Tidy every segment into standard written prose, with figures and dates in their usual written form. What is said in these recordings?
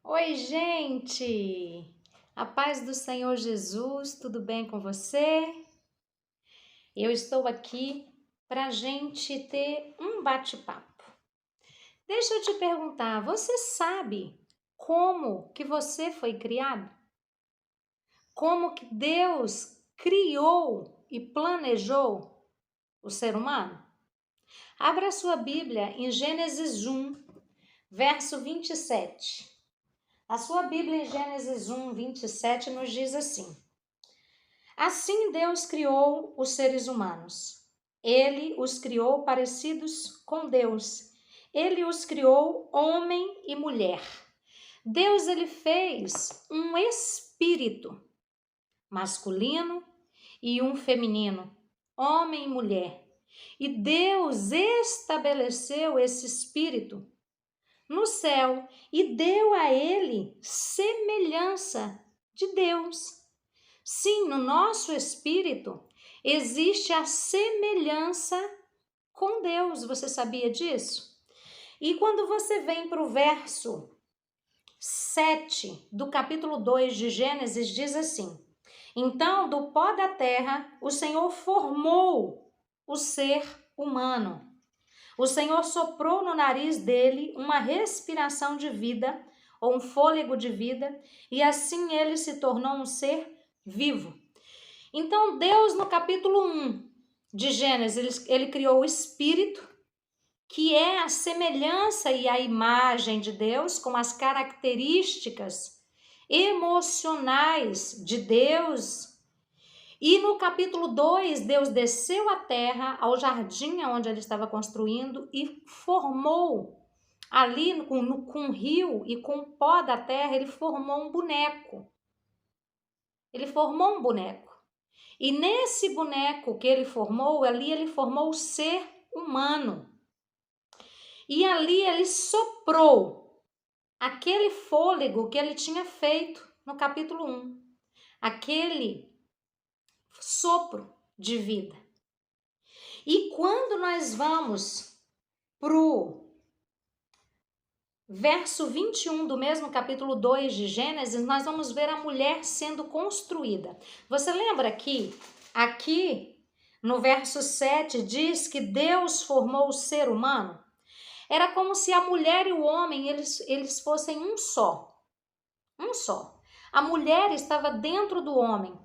Oi, gente! A paz do Senhor Jesus, tudo bem com você? Eu estou aqui para a gente ter um bate-papo. Deixa eu te perguntar, você sabe como que você foi criado? Como que Deus criou e planejou o ser humano? Abra sua Bíblia em Gênesis 1, verso 27. A sua Bíblia em Gênesis 1, 27 nos diz assim: Assim Deus criou os seres humanos. Ele os criou parecidos com Deus. Ele os criou homem e mulher. Deus ele fez um espírito masculino e um feminino, homem e mulher. E Deus estabeleceu esse espírito no céu e deu a ele semelhança de Deus. Sim, no nosso espírito existe a semelhança com Deus. Você sabia disso? E quando você vem para o verso 7 do capítulo 2 de Gênesis, diz assim: Então, do pó da terra, o Senhor formou o ser humano. O Senhor soprou no nariz dele uma respiração de vida, ou um fôlego de vida, e assim ele se tornou um ser vivo. Então, Deus, no capítulo 1 de Gênesis, ele criou o Espírito, que é a semelhança e a imagem de Deus, com as características emocionais de Deus. E no capítulo 2, Deus desceu à terra, ao jardim onde ele estava construindo, e formou ali com o rio e com o pó da terra, ele formou um boneco. Ele formou um boneco. E nesse boneco que ele formou, ali ele formou o ser humano. E ali ele soprou aquele fôlego que ele tinha feito no capítulo 1. Aquele sopro de vida. E quando nós vamos pro verso 21 do mesmo capítulo 2 de Gênesis, nós vamos ver a mulher sendo construída. Você lembra que aqui no verso 7 diz que Deus formou o ser humano? Era como se a mulher e o homem, eles fossem um só. Um só. A mulher estava dentro do homem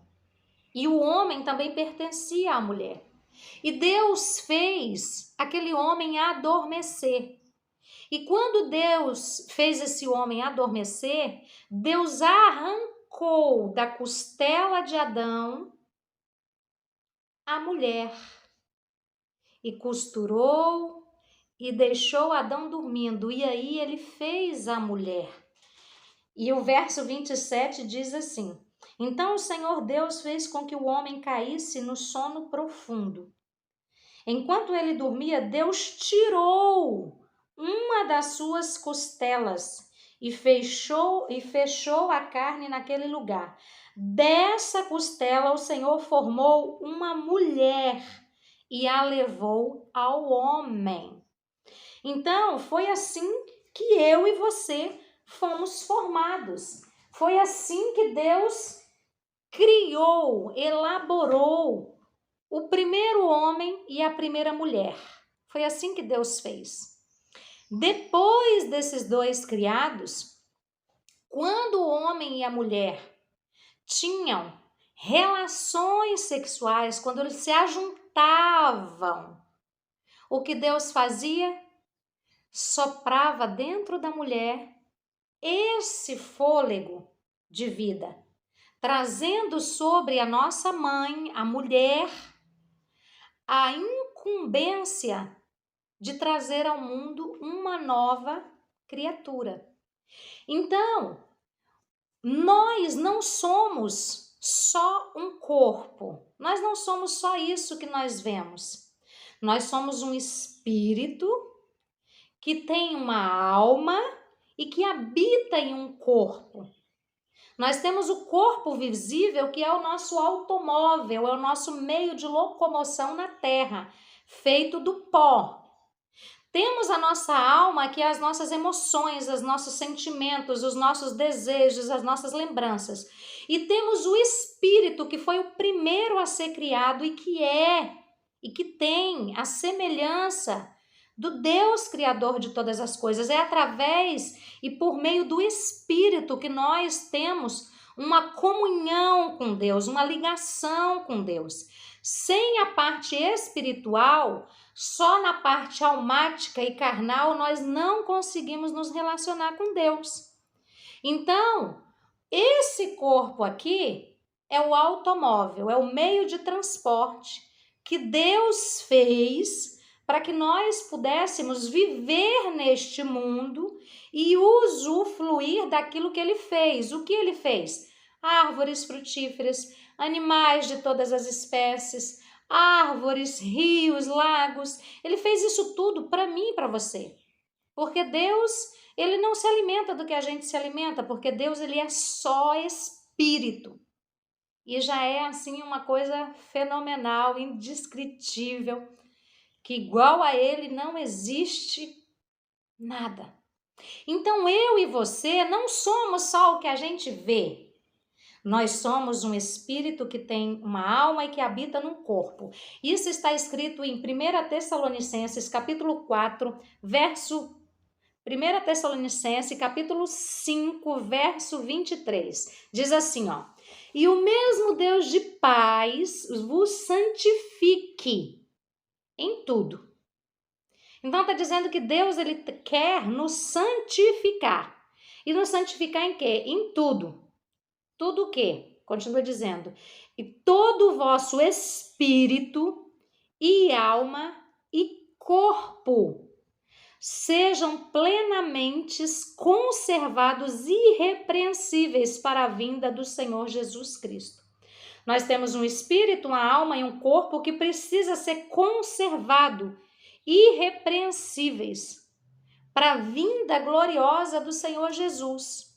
e o homem também pertencia à mulher. E Deus fez aquele homem adormecer. E quando Deus fez esse homem adormecer, Deus arrancou da costela de Adão a mulher e costurou e deixou Adão dormindo. E aí ele fez a mulher. E o verso 27 diz assim: Então o Senhor Deus fez com que o homem caísse no sono profundo. Enquanto ele dormia, Deus tirou uma das suas costelas e fechou a carne naquele lugar. Dessa costela o Senhor formou uma mulher e a levou ao homem. Então, foi assim que eu e você fomos formados. Foi assim que Deus criou, elaborou o primeiro homem e a primeira mulher. Foi assim que Deus fez. Depois desses dois criados, quando o homem e a mulher tinham relações sexuais, quando eles se ajuntavam, o que Deus fazia? Soprava dentro da mulher esse fôlego de vida, trazendo sobre a nossa mãe, a mulher, a incumbência de trazer ao mundo uma nova criatura. Então, nós não somos só um corpo, nós não somos só isso que nós vemos. Nós somos um espírito que tem uma alma e que habita em um corpo. Nós temos o corpo visível, que é o nosso automóvel, é o nosso meio de locomoção na terra, feito do pó. Temos a nossa alma, que é as nossas emoções, os nossos sentimentos, os nossos desejos, as nossas lembranças. E temos o espírito, que foi o primeiro a ser criado e que tem a semelhança do Deus criador de todas as coisas. É através e por meio do espírito que nós temos uma comunhão com Deus, uma ligação com Deus. Sem a parte espiritual, só na parte almática e carnal, nós não conseguimos nos relacionar com Deus. Então, esse corpo aqui é o automóvel, é o meio de transporte que Deus fez para que nós pudéssemos viver neste mundo e usufruir daquilo que ele fez. O que ele fez? Árvores frutíferas, animais de todas as espécies, árvores, rios, lagos. Ele fez isso tudo para mim e para você. Porque Deus, ele não se alimenta do que a gente se alimenta, porque Deus, ele é só espírito. E já é assim uma coisa fenomenal, indescritível, que igual a ele não existe nada. Então eu e você não somos só o que a gente vê. Nós somos um espírito que tem uma alma e que habita num corpo. Isso está escrito em 1 Tessalonicenses, capítulo 4, verso 1 Tessalonicenses, capítulo 5, verso 23. Diz assim, ó: e o mesmo Deus de paz vos santifique em tudo. Então está dizendo que Deus, ele quer nos santificar. E nos santificar em quê? Em tudo. Tudo o quê? Continua dizendo: e todo o vosso espírito e alma e corpo sejam plenamente conservados irrepreensíveis para a vinda do Senhor Jesus Cristo. Nós temos um espírito, uma alma e um corpo que precisa ser conservado, irrepreensíveis, para a vinda gloriosa do Senhor Jesus.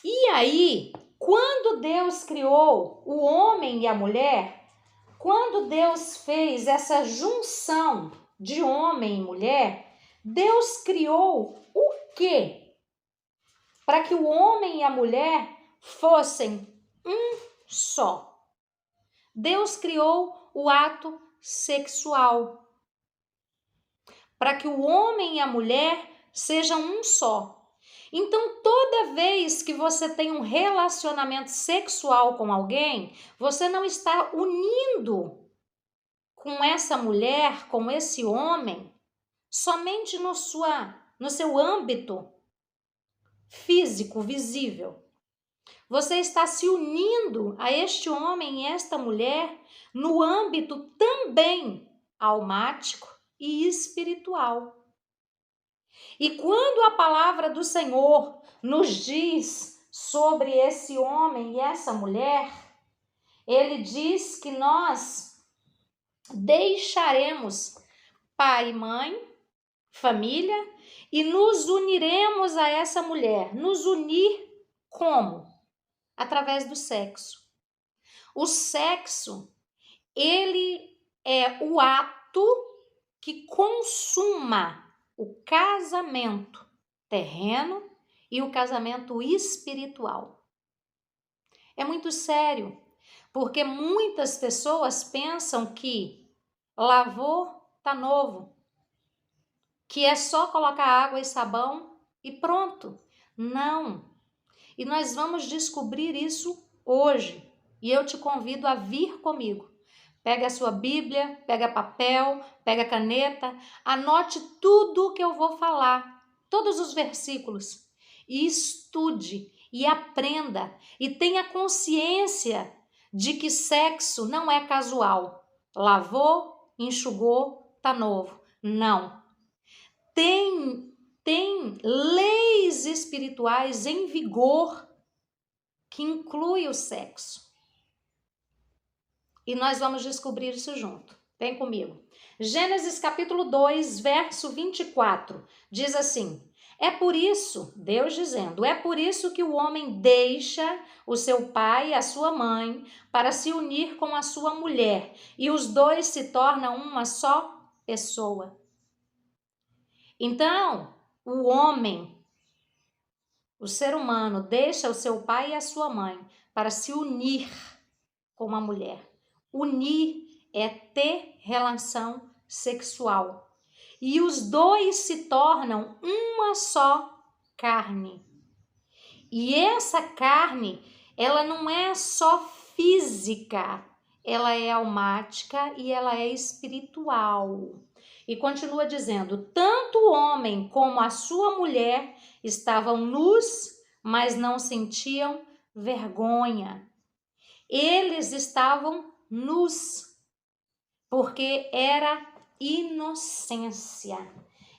E aí, quando Deus criou o homem e a mulher, quando Deus fez essa junção de homem e mulher, Deus criou o quê? Para que o homem e a mulher fossem um só. Deus criou o ato sexual, para que o homem e a mulher sejam um só. Então, toda vez que você tem um relacionamento sexual com alguém, você não está unindo com essa mulher, com esse homem, somente no seu âmbito físico, visível. Você está se unindo a este homem e esta mulher no âmbito também almático e espiritual. E quando a palavra do Senhor nos diz sobre esse homem e essa mulher, ele diz que nós deixaremos pai e mãe, família, e nos uniremos a essa mulher. Nos unir como? Através do sexo. O sexo, ele é o ato que consuma o casamento terreno e o casamento espiritual. É muito sério, porque muitas pessoas pensam que lavou, tá novo, que é só colocar água e sabão e pronto. Não. E nós vamos descobrir isso hoje. E eu te convido a vir comigo. Pega a sua Bíblia, pega papel, pega caneta, anote tudo o que eu vou falar, todos os versículos, e estude e aprenda e tenha consciência de que sexo não é casual. Lavou, enxugou, tá novo. Não. Tem leis espirituais em vigor que inclui o sexo. E nós vamos descobrir isso junto. Vem comigo. Gênesis capítulo 2, verso 24, diz assim: é por isso, Deus dizendo, é por isso que o homem deixa o seu pai e a sua mãe para se unir com a sua mulher, e os dois se tornam uma só pessoa. Então, o homem, o ser humano, deixa o seu pai e a sua mãe para se unir com uma mulher. Unir é ter relação sexual. E os dois se tornam uma só carne. E essa carne, ela não é só física, ela é almática e ela é espiritual. E continua dizendo: tanto o homem como a sua mulher estavam nus, mas não sentiam vergonha. Eles estavam nus, porque era inocência,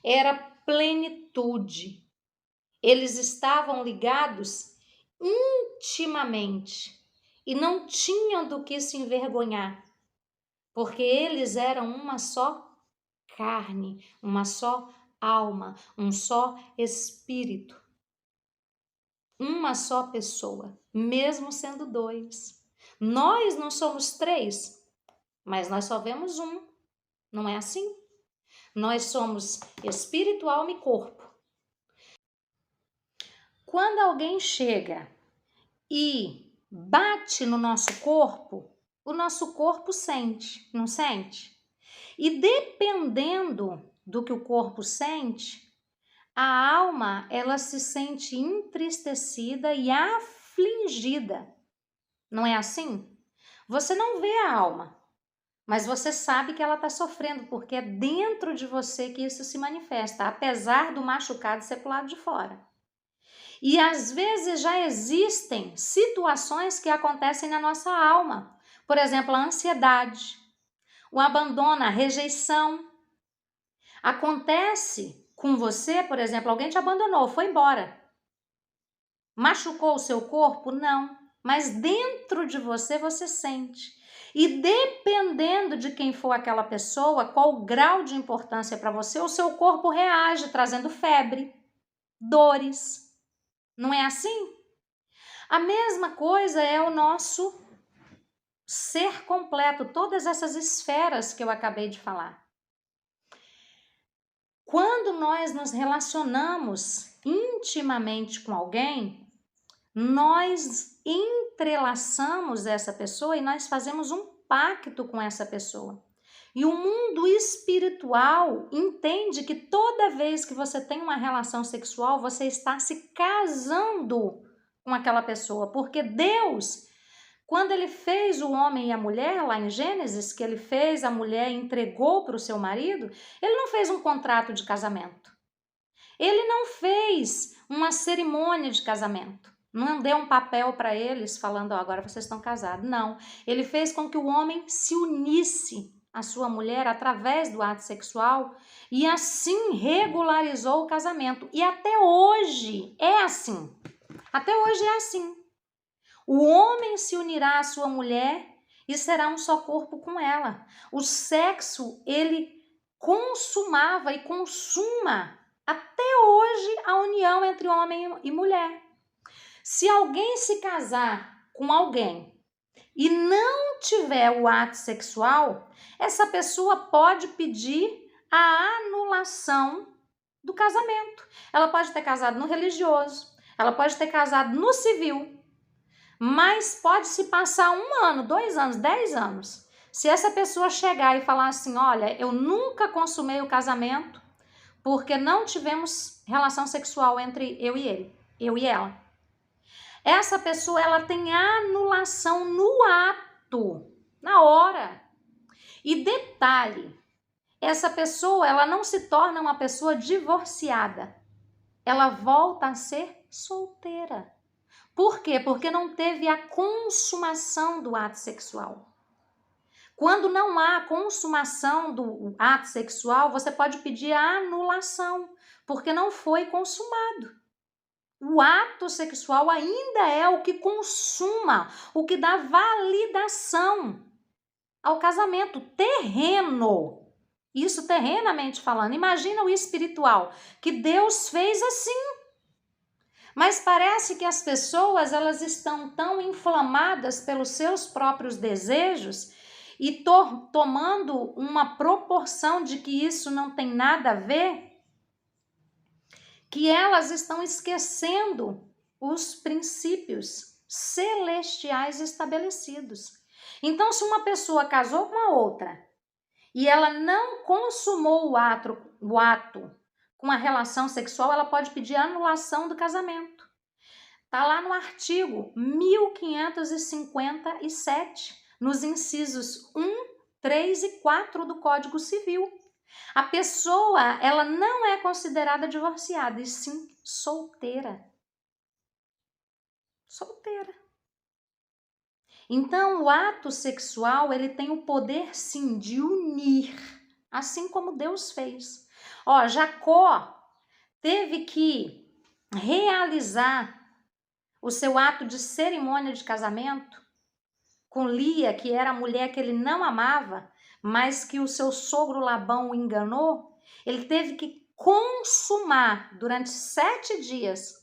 era plenitude. Eles estavam ligados intimamente e não tinham do que se envergonhar, porque eles eram uma só carne, uma só alma, um só espírito, uma só pessoa, mesmo sendo dois. Nós não somos três, mas nós só vemos um, não é assim? Nós somos espírito, alma e corpo. Quando alguém chega e bate no nosso corpo, o nosso corpo sente, não sente? E dependendo do que o corpo sente, a alma, ela se sente entristecida e afligida. Não é assim? Você não vê a alma, mas você sabe que ela está sofrendo, porque é dentro de você que isso se manifesta, apesar do machucado ser pro lado de fora. E às vezes já existem situações que acontecem na nossa alma. Por exemplo, a ansiedade, o abandono, a rejeição. Acontece com você, por exemplo, alguém te abandonou, foi embora. Machucou o seu corpo? Não. Mas dentro de você, você sente. E dependendo de quem for aquela pessoa, qual o grau de importância para você, o seu corpo reage, trazendo febre, dores. Não é assim? A mesma coisa é o nosso ser completo, todas essas esferas que eu acabei de falar. Quando nós nos relacionamos intimamente com alguém, nós entrelaçamos essa pessoa e nós fazemos um pacto com essa pessoa. E o mundo espiritual entende que toda vez que você tem uma relação sexual, você está se casando com aquela pessoa, porque Deus, quando ele fez o homem e a mulher, lá em Gênesis, que ele fez a mulher e entregou para o seu marido, ele não fez um contrato de casamento. Ele não fez uma cerimônia de casamento. Não deu um papel para eles falando, oh, agora vocês estão casados. Não. Ele fez com que o homem se unisse à sua mulher através do ato sexual e assim regularizou o casamento. E até hoje é assim. Até hoje é assim. O homem se unirá à sua mulher e será um só corpo com ela. O sexo, ele consumava e consuma até hoje a união entre homem e mulher. Se alguém se casar com alguém e não tiver o ato sexual, essa pessoa pode pedir a anulação do casamento. Ela pode ter casado no religioso, ela pode ter casado no civil, mas pode se passar 1 ano, 2 anos, 10 anos. Se essa pessoa chegar e falar assim, olha, eu nunca consumei o casamento porque não tivemos relação sexual entre eu e ele, eu e ela. Essa pessoa, ela tem anulação no ato, na hora. E detalhe, essa pessoa, ela não se torna uma pessoa divorciada. Ela volta a ser solteira. Por quê? Porque não teve a consumação do ato sexual. Quando não há consumação do ato sexual, você pode pedir a anulação, porque não foi consumado. O ato sexual ainda é o que consuma, o que dá validação ao casamento terreno. Isso terrenamente falando. Imagina o espiritual, que Deus fez assim. Mas parece que as pessoas, elas estão tão inflamadas pelos seus próprios desejos e tomando uma proporção de que isso não tem nada a ver, que elas estão esquecendo os princípios celestiais estabelecidos. Então, se uma pessoa casou com a outra e ela não consumou o ato com a relação sexual, ela pode pedir anulação do casamento. Está lá no artigo 1557, nos incisos 1, 3 e 4 do Código Civil. A pessoa, ela não é considerada divorciada, e sim solteira. Solteira. Então, o ato sexual, ele tem o poder, sim, de unir, assim como Deus fez. Ó, Jacó teve que realizar o seu ato de cerimônia de casamento com Lia, que era a mulher que ele não amava, mas que o seu sogro Labão o enganou. Ele teve que consumar durante 7 dias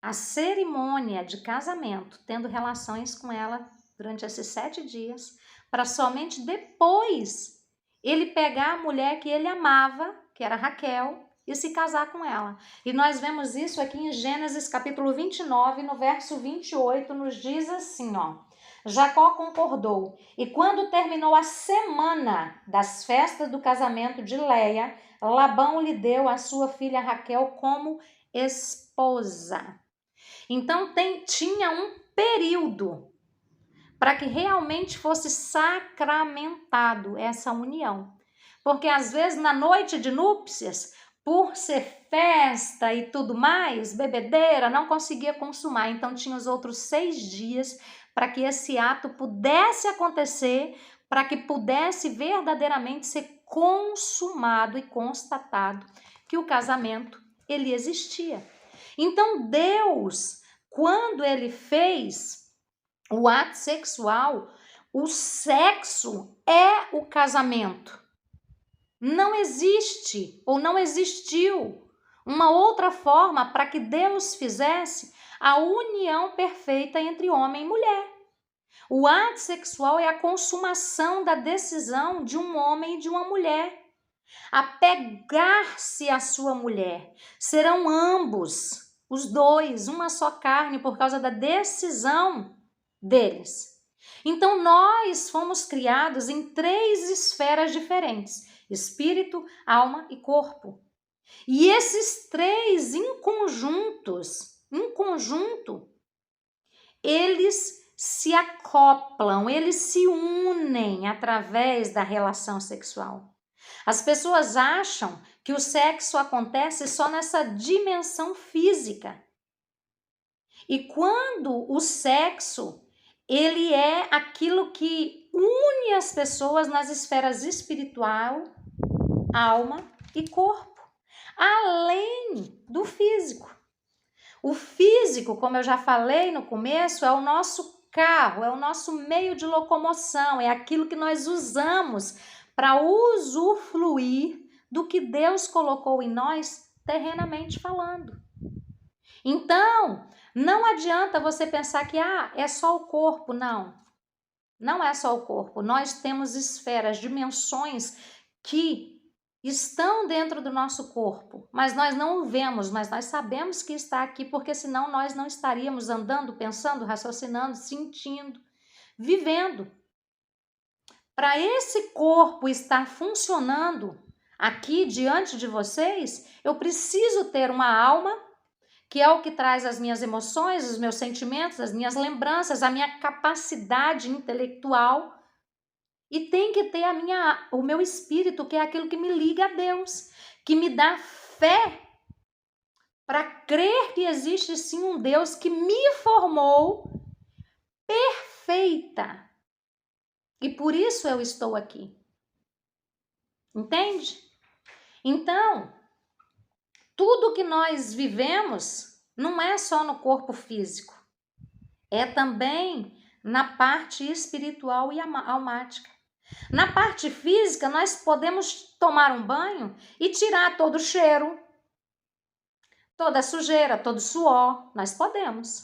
a cerimônia de casamento, tendo relações com ela durante esses 7 dias, para somente depois ele pegar a mulher que ele amava, que era Raquel, e se casar com ela. E nós vemos isso aqui em Gênesis capítulo 29, no verso 28, nos diz assim, ó: Jacó concordou, e quando terminou a semana das festas do casamento de Leia, Labão lhe deu a sua filha Raquel como esposa. Então tinha um período para que realmente fosse sacramentado essa união. Porque às vezes na noite de núpcias, por ser festa e tudo mais, bebedeira, não conseguia consumar. Então tinha os outros 6 dias para que esse ato pudesse acontecer, para que pudesse verdadeiramente ser consumado e constatado que o casamento, ele existia. Então Deus, quando ele fez o ato sexual, o sexo é o casamento. Não existe ou não existiu uma outra forma para que Deus fizesse a união perfeita entre homem e mulher. O ato sexual é a consumação da decisão de um homem e de uma mulher. Apegar-se à sua mulher. Serão ambos, os dois, uma só carne por causa da decisão deles. Então nós fomos criados em 3 esferas diferentes: espírito, alma e corpo. E esses 3 em conjunto, eles se acoplam, eles se unem através da relação sexual. As pessoas acham que o sexo acontece só nessa dimensão física. E quando o sexo, ele é aquilo que une as pessoas nas esferas espiritual, alma e corpo, além do físico. O físico, como eu já falei no começo, é o nosso carro, é o nosso meio de locomoção, é aquilo que nós usamos para usufruir do que Deus colocou em nós, terrenamente falando. Então, não adianta você pensar que é só o corpo. Não, não é só o corpo. Nós temos esferas, dimensões que estão dentro do nosso corpo, mas nós não o vemos, mas nós sabemos que está aqui, porque senão nós não estaríamos andando, pensando, raciocinando, sentindo, vivendo. Para esse corpo estar funcionando aqui diante de vocês, eu preciso ter uma alma, que é o que traz as minhas emoções, os meus sentimentos, as minhas lembranças, a minha capacidade intelectual. E tem que ter o meu espírito, que é aquilo que me liga a Deus, que me dá fé para crer que existe sim um Deus que me formou perfeita. E por isso eu estou aqui. Entende? Então, tudo que nós vivemos não é só no corpo físico, é também na parte espiritual e almática. Na parte física, nós podemos tomar um banho e tirar todo o cheiro, toda a sujeira, todo o suor, nós podemos.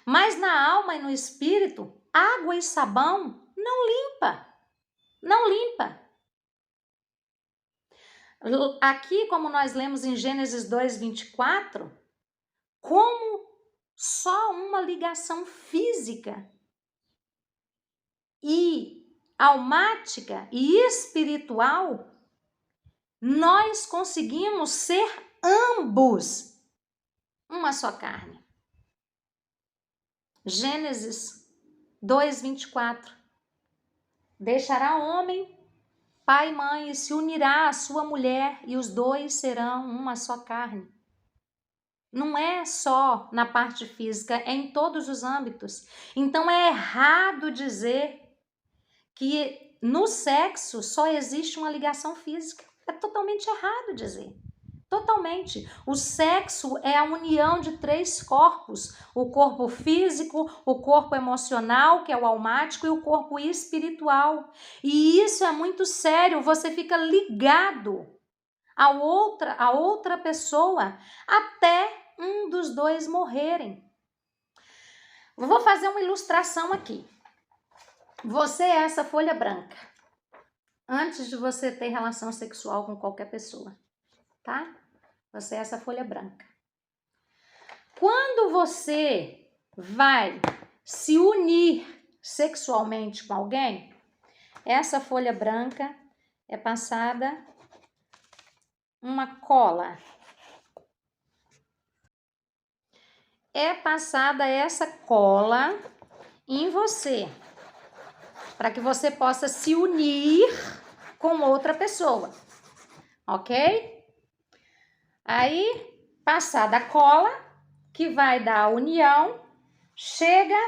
Mas na alma e no espírito, água e sabão não limpa. Não limpa. Aqui, como nós lemos em Gênesis 2:24, como só uma ligação física e almática e espiritual, nós conseguimos ser ambos uma só carne. Gênesis 2:24. Deixará homem, pai e mãe, e se unirá à sua mulher, e os dois serão uma só carne. Não é só na parte física, é em todos os âmbitos. Então é errado dizer que no sexo só existe uma ligação física. É totalmente errado dizer. Totalmente. O sexo é a união de 3 corpos: o corpo físico, o corpo emocional, que é o almático, e o corpo espiritual. E isso é muito sério. Você fica ligado a outra pessoa até um dos dois morrerem. Vou fazer uma ilustração aqui. Você é essa folha branca antes de você ter relação sexual com qualquer pessoa, tá? Você é essa folha branca. Quando você vai se unir sexualmente com alguém, essa folha branca é passada uma cola. É passada essa cola em você, para que você possa se unir com outra pessoa, ok? Aí, passada a cola, que vai dar a união, chega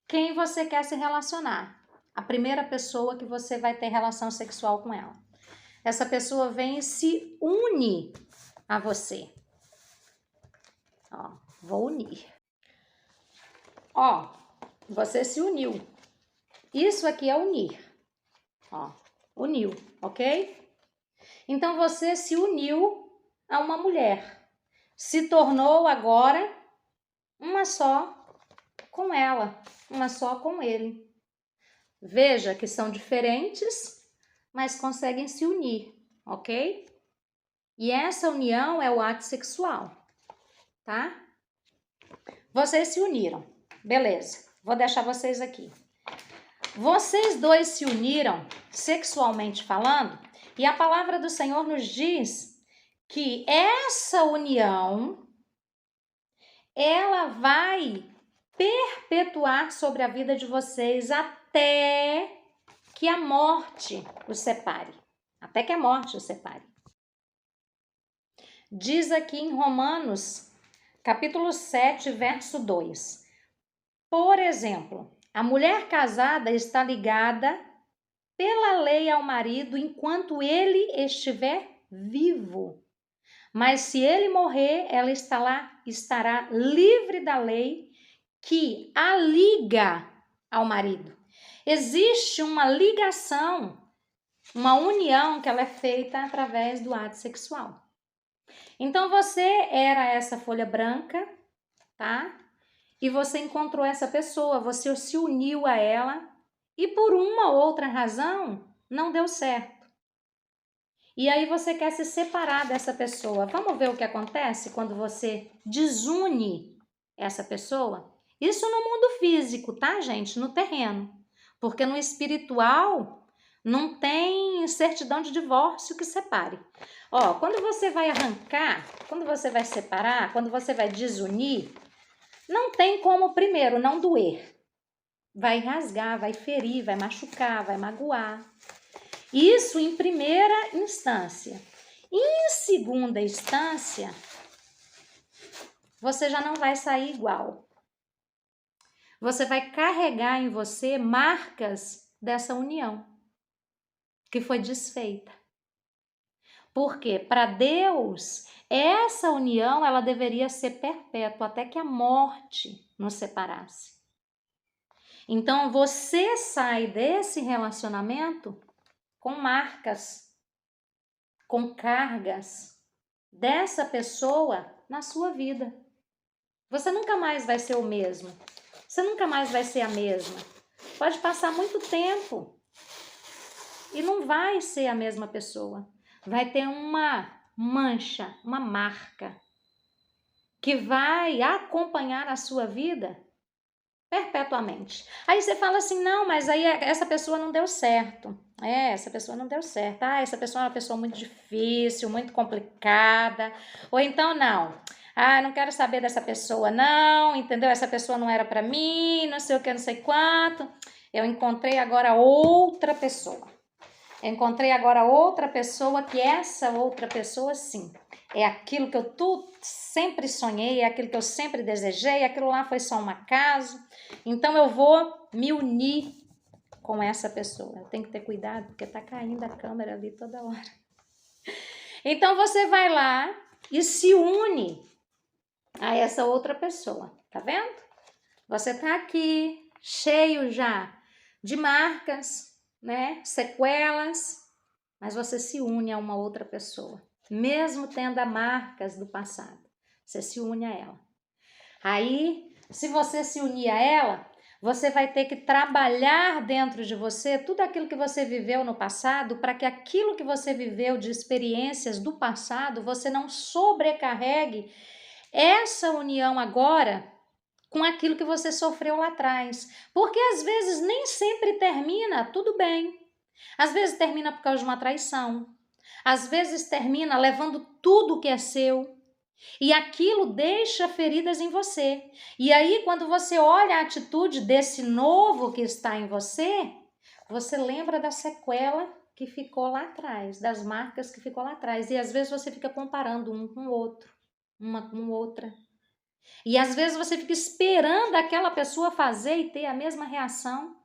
quem você quer se relacionar. A primeira pessoa que você vai ter relação sexual com ela. Essa pessoa vem e se une a você. Ó, vou unir. Ó, você se uniu. Isso aqui é unir. Ó, uniu, ok? Então você se uniu a uma mulher. Se tornou agora uma só com ela, uma só com ele. Veja que são diferentes, mas conseguem se unir, ok? E essa união é o ato sexual, tá? Vocês se uniram, beleza. Vou deixar vocês aqui. Vocês dois se uniram, sexualmente falando, e a palavra do Senhor nos diz que essa união, ela vai perpetuar sobre a vida de vocês até que a morte os separe. Até que a morte os separe. Diz aqui em Romanos, capítulo 7, verso 2. Por exemplo, a mulher casada está ligada pela lei ao marido enquanto ele estiver vivo. Mas se ele morrer, ela estará livre da lei que a liga ao marido. Existe uma ligação, uma união que ela é feita através do ato sexual. Então você era essa folha branca, tá? E você encontrou essa pessoa, você se uniu a ela e por uma ou outra razão não deu certo. E aí você quer se separar dessa pessoa. Vamos ver o que acontece quando você desune essa pessoa? Isso no mundo físico, tá, gente? No terreno. Porque no espiritual não tem certidão de divórcio que separe. Ó, quando você vai arrancar, quando você vai separar, quando você vai desunir, não tem como primeiro não doer. Vai rasgar, vai ferir, vai machucar, vai magoar. Isso em primeira instância. Em segunda instância, você já não vai sair igual. Você vai carregar em você marcas dessa união que foi desfeita. Porque para Deus, essa união ela deveria ser perpétua até que a morte nos separasse. Então você sai desse relacionamento com marcas, com cargas dessa pessoa na sua vida. Você nunca mais vai ser o mesmo. Você nunca mais vai ser a mesma. Pode passar muito tempo e não vai ser a mesma pessoa. vai ter uma mancha, uma marca, que vai acompanhar a sua vida perpetuamente. Aí você fala assim, não, mas aí essa pessoa não deu certo. Essa pessoa não deu certo. Essa pessoa é uma pessoa muito difícil, muito complicada. Ou então, não. Não quero saber dessa pessoa, não, entendeu? Essa pessoa não era para mim, não sei o que, não sei quanto. Eu encontrei agora outra pessoa. Eu encontrei agora outra pessoa, que essa outra pessoa, sim, é aquilo que eu sempre sonhei, é aquilo que eu sempre desejei, aquilo lá foi só um acaso. Então eu vou me unir com essa pessoa. Eu tenho que ter cuidado, porque tá caindo a câmera ali toda hora. Então você vai lá e se une a essa outra pessoa, tá vendo? Você tá aqui, cheio já de marcas, né? Sequelas, mas você se une a uma outra pessoa, mesmo tendo as marcas do passado. Você se une a ela. Aí, se você se unir a ela, você vai ter que trabalhar dentro de você tudo aquilo que você viveu no passado, para que aquilo que você viveu de experiências do passado, você não sobrecarregue essa união agora com aquilo que você sofreu lá atrás. Porque às vezes nem sempre termina tudo bem. Às vezes termina por causa de uma traição. Às vezes termina levando tudo que é seu. E aquilo deixa feridas em você. E aí, quando você olha a atitude desse novo que está em você, você lembra da sequela que ficou lá atrás, das marcas que ficou lá atrás. E às vezes você fica comparando um com o outro, uma com outra. E às vezes você fica esperando aquela pessoa fazer e ter a mesma reação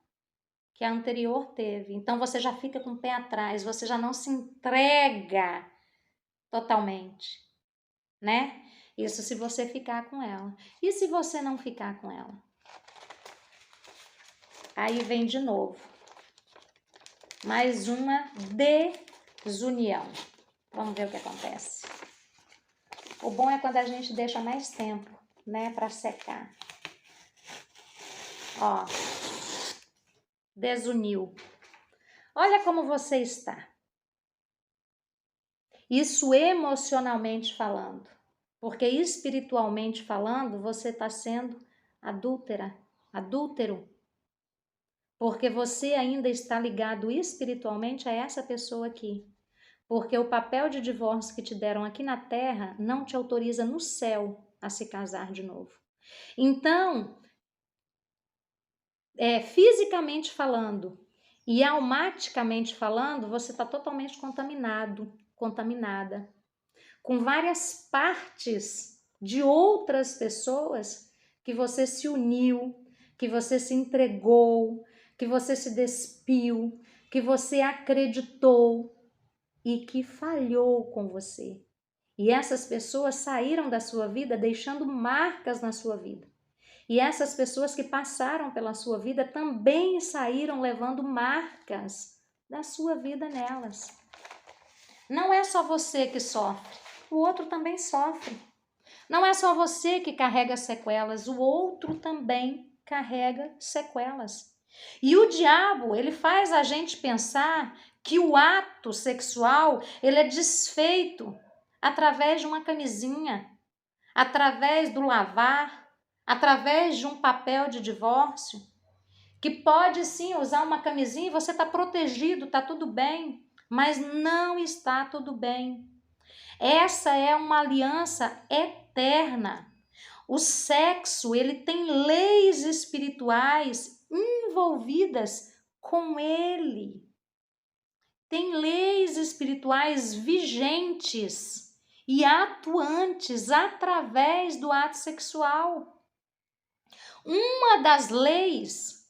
que a anterior teve. Então você já fica com o pé atrás, você já não se entrega totalmente, né? Isso se você ficar com ela. E se você não ficar com ela? Aí vem de novo mais uma desunião. Vamos ver o que acontece. O bom é quando a gente deixa mais tempo, né, para secar. Ó, desuniu. Olha como você está. Isso emocionalmente falando. Porque espiritualmente falando, você está sendo adúltero. Porque você ainda está ligado espiritualmente a essa pessoa aqui. Porque o papel de divórcio que te deram aqui na terra não te autoriza no céu a se casar de novo. Então, fisicamente falando e almaticamente falando, você está totalmente contaminada, com várias partes de outras pessoas que você se uniu, que você se entregou, que você se despiu, que você acreditou e que falhou com você. E essas pessoas saíram da sua vida deixando marcas na sua vida. E essas pessoas que passaram pela sua vida também saíram levando marcas da sua vida nelas. Não é só você que sofre, o outro também sofre. Não é só você que carrega sequelas, o outro também carrega sequelas. E o diabo, ele faz a gente pensar que o ato sexual, ele é desfeito através de uma camisinha, através do lavar, através de um papel de divórcio, que pode sim usar uma camisinha e você está protegido, está tudo bem, mas não está tudo bem. Essa é uma aliança eterna. O sexo, ele tem leis espirituais envolvidas com ele. Tem leis espirituais vigentes e atuantes através do ato sexual. Uma das leis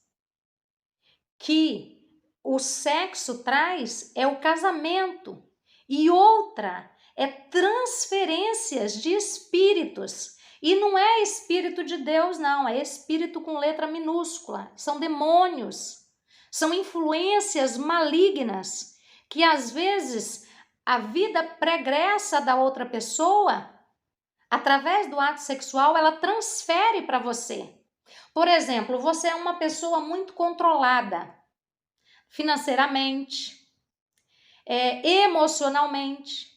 que o sexo traz é o casamento e outra é transferências de espíritos. E não é espírito de Deus, não, é espírito com letra minúscula. São demônios, são influências malignas que às vezes a vida pregressa da outra pessoa, através do ato sexual, ela transfere para você. Por exemplo, você é uma pessoa muito controlada financeiramente, emocionalmente.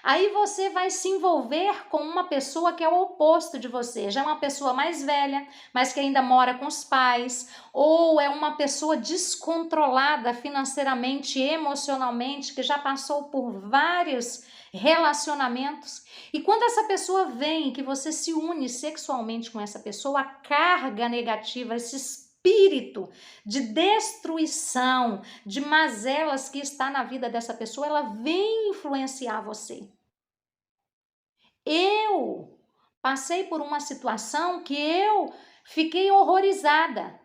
Aí você vai se envolver com uma pessoa que é o oposto de você, já é uma pessoa mais velha, mas que ainda mora com os pais, ou é uma pessoa descontrolada financeiramente, emocionalmente, que já passou por vários relacionamentos. E quando essa pessoa vem, que você se une sexualmente com essa pessoa, a carga negativa, esse espírito de destruição, de mazelas que está na vida dessa pessoa, ela vem influenciar você. Eu passei por uma situação que eu fiquei horrorizada.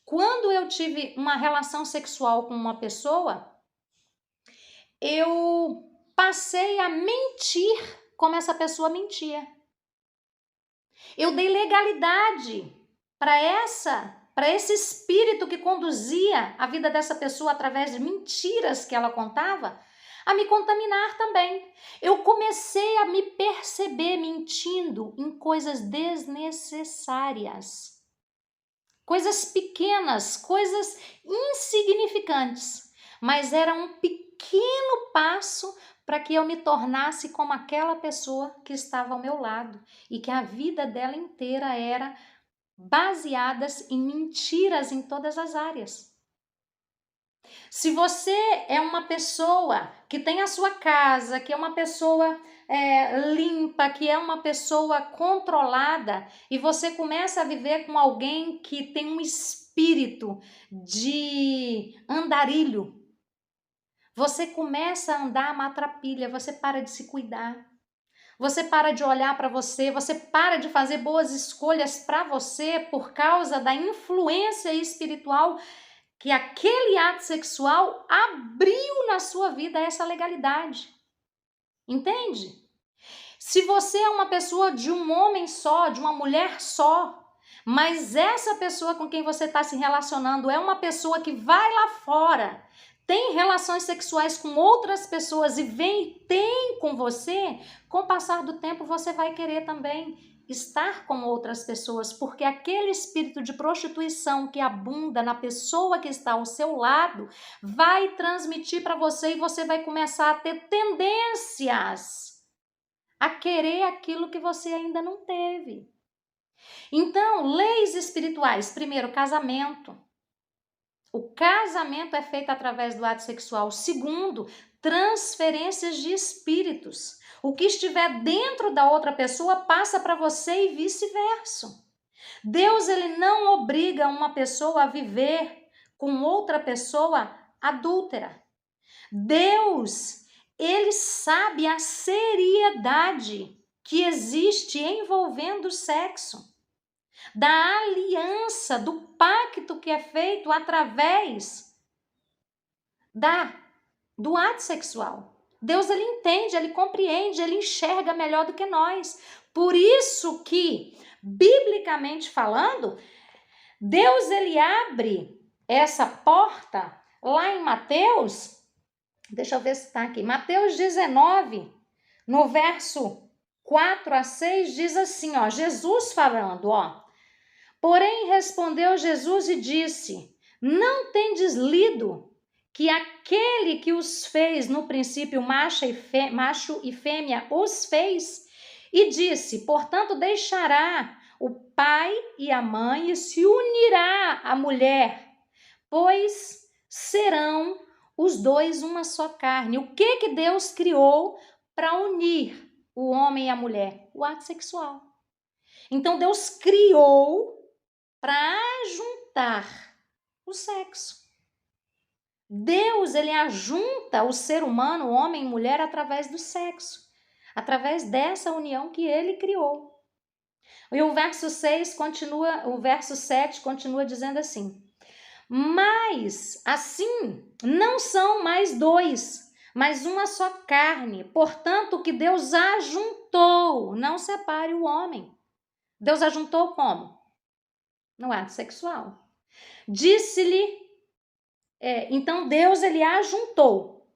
Quando eu tive uma relação sexual com uma pessoa, eu passei a mentir como essa pessoa mentia. Eu dei legalidade para esse espírito que conduzia a vida dessa pessoa através de mentiras que ela contava, a me contaminar também. Eu comecei a me perceber mentindo em coisas desnecessárias. Coisas pequenas, coisas insignificantes, mas era um pequeno passo para que eu me tornasse como aquela pessoa que estava ao meu lado e que a vida dela inteira era baseadas em mentiras em todas as áreas. Se você é uma pessoa que tem a sua casa, que é uma pessoa limpa, que é uma pessoa controlada, e você começa a viver com alguém que tem um espírito de andarilho, você começa a andar matrapilha, você para de se cuidar. Você para de olhar para você, você para de fazer boas escolhas para você por causa da influência espiritual que aquele ato sexual abriu na sua vida essa legalidade. Entende? Se você é uma pessoa de um homem só, de uma mulher só, mas essa pessoa com quem você está se relacionando é uma pessoa que vai lá fora, tem relações sexuais com outras pessoas e tem com você, com o passar do tempo você vai querer também estar com outras pessoas, porque aquele espírito de prostituição que abunda na pessoa que está ao seu lado vai transmitir para você e você vai começar a ter tendências a querer aquilo que você ainda não teve. Então, leis espirituais. Primeiro, casamento. O casamento é feito através do ato sexual. Segundo, transferências de espíritos. O que estiver dentro da outra pessoa passa para você e vice-versa. Deus, ele não obriga uma pessoa a viver com outra pessoa adúltera. Deus, ele sabe a seriedade que existe envolvendo o sexo, da aliança, do pacto que é feito através do ato sexual. Deus, ele entende, ele compreende, ele enxerga melhor do que nós. Por isso que, biblicamente falando, Deus, ele abre essa porta lá em Mateus, deixa eu ver se está aqui, Mateus 19, no verso 4 a 6, diz assim, ó, Jesus falando, ó, porém respondeu Jesus e disse, não tendes lido que aquele que os fez no princípio macho e fêmea os fez? E disse, portanto deixará o pai e a mãe e se unirá à mulher, pois serão os dois uma só carne. O que Deus criou para unir o homem e a mulher? O ato sexual. Então Deus criou para ajuntar o sexo. Deus, ele ajunta o ser humano, homem e mulher, através do sexo, através dessa união que ele criou. E o verso 7 continua dizendo assim, mas assim não são mais dois, mas uma só carne. Portanto, o que Deus ajuntou, não separe o homem. Deus ajuntou como? No ato sexual. Disse-lhe, então Deus, ele ajuntou.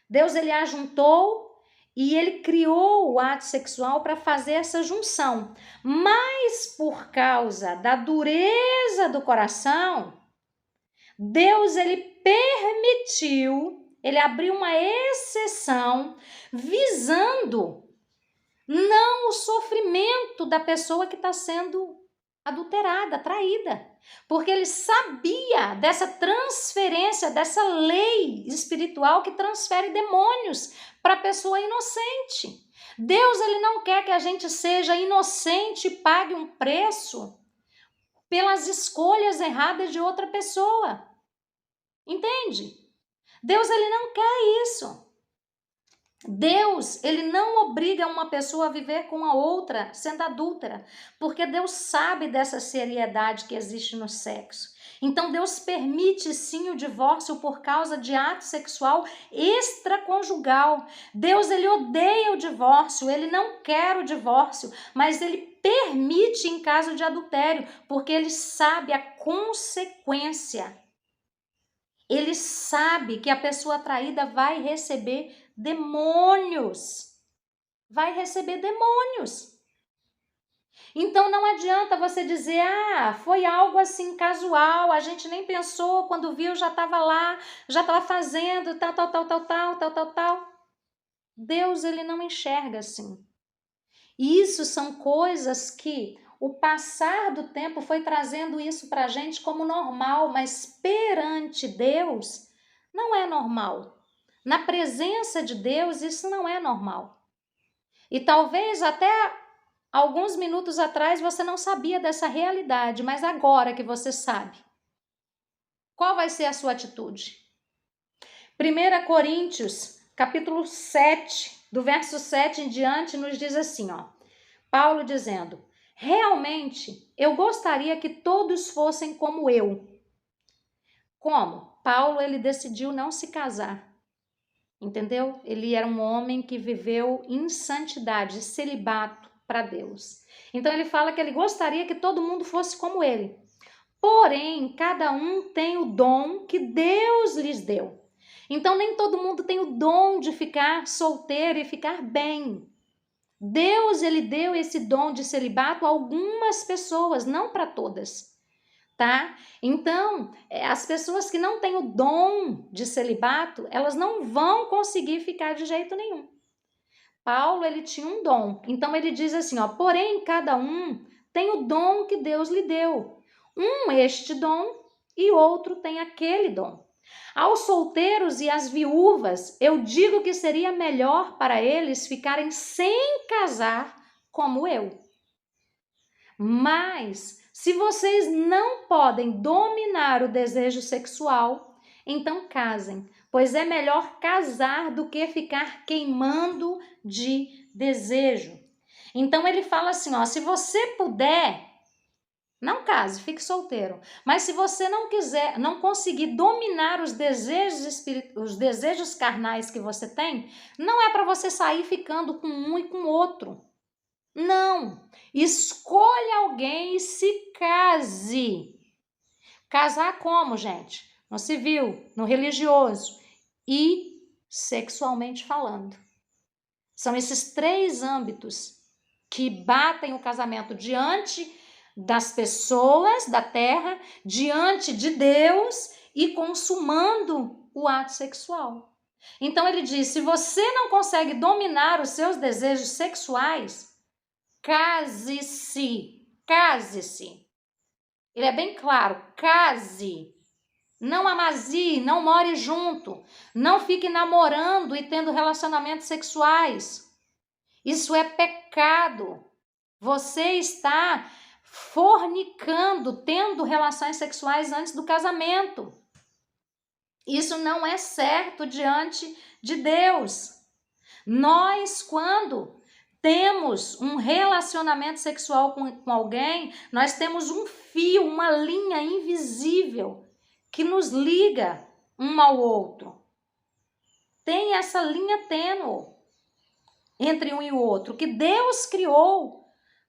Deus, ele ajuntou e ele criou o ato sexual para fazer essa junção. Mas por causa da dureza do coração, Deus, ele permitiu ele abriu uma exceção visando não o sofrimento da pessoa que está sendo adulterada, traída, porque ele sabia dessa transferência, dessa lei espiritual que transfere demônios para a pessoa inocente. Deus, ele não quer que a gente seja inocente e pague um preço pelas escolhas erradas de outra pessoa. Entende? Deus, ele não quer isso. Deus, ele não obriga uma pessoa a viver com a outra sendo adúltera, porque Deus sabe dessa seriedade que existe no sexo. Então Deus permite sim o divórcio por causa de ato sexual extraconjugal. Deus, ele odeia o divórcio, ele não quer o divórcio, mas ele permite em caso de adultério, porque ele sabe a consequência. Ele sabe que a pessoa traída vai receber demônios. Vai receber demônios. Então não adianta você dizer, foi algo assim casual, a gente nem pensou, quando viu já estava lá, já estava fazendo tal. Deus, ele não enxerga assim. E isso são coisas que o passar do tempo foi trazendo isso para a gente como normal, mas perante Deus não é normal. Na presença de Deus isso não é normal. E talvez até alguns minutos atrás você não sabia dessa realidade, mas agora que você sabe, qual vai ser a sua atitude? 1 Coríntios, capítulo 7, do verso 7 em diante, nos diz assim, Paulo dizendo, realmente eu gostaria que todos fossem como eu. Como? Paulo, ele decidiu não se casar. Entendeu? Ele era um homem que viveu em santidade, celibato para Deus. Então ele fala que ele gostaria que todo mundo fosse como ele. Porém, cada um tem o dom que Deus lhes deu. Então nem todo mundo tem o dom de ficar solteiro e ficar bem. Deus, ele deu esse dom de celibato a algumas pessoas, não para todas. Tá? Então, as pessoas que não têm o dom de celibato, elas não vão conseguir ficar de jeito nenhum. Paulo, ele tinha um dom. Então, ele diz assim, porém, cada um tem o dom que Deus lhe deu. Um este dom e outro tem aquele dom. Aos solteiros e às viúvas, eu digo que seria melhor para eles ficarem sem casar como eu. Mas, se vocês não podem dominar o desejo sexual, então casem, pois é melhor casar do que ficar queimando de desejo. Então ele fala assim, se você puder, não case, fique solteiro. Mas se você não quiser, não conseguir dominar os desejos carnais que você tem, não é para você sair ficando com um e com outro. Não, escolha alguém e se case. Casar como, gente? No civil, no religioso e sexualmente falando. São esses 3 âmbitos que batem o casamento diante das pessoas da terra, diante de Deus e consumando o ato sexual. Então ele diz, se você não consegue dominar os seus desejos sexuais, case-se, case-se. Ele é bem claro, case. Não amazie, não more junto. Não fique namorando e tendo relacionamentos sexuais. Isso é pecado. Você está fornicando, tendo relações sexuais antes do casamento. Isso não é certo diante de Deus. Nós, quando temos um relacionamento sexual com alguém, nós temos um fio, uma linha invisível que nos liga um ao outro. Tem essa linha tênue entre um e o outro, que Deus criou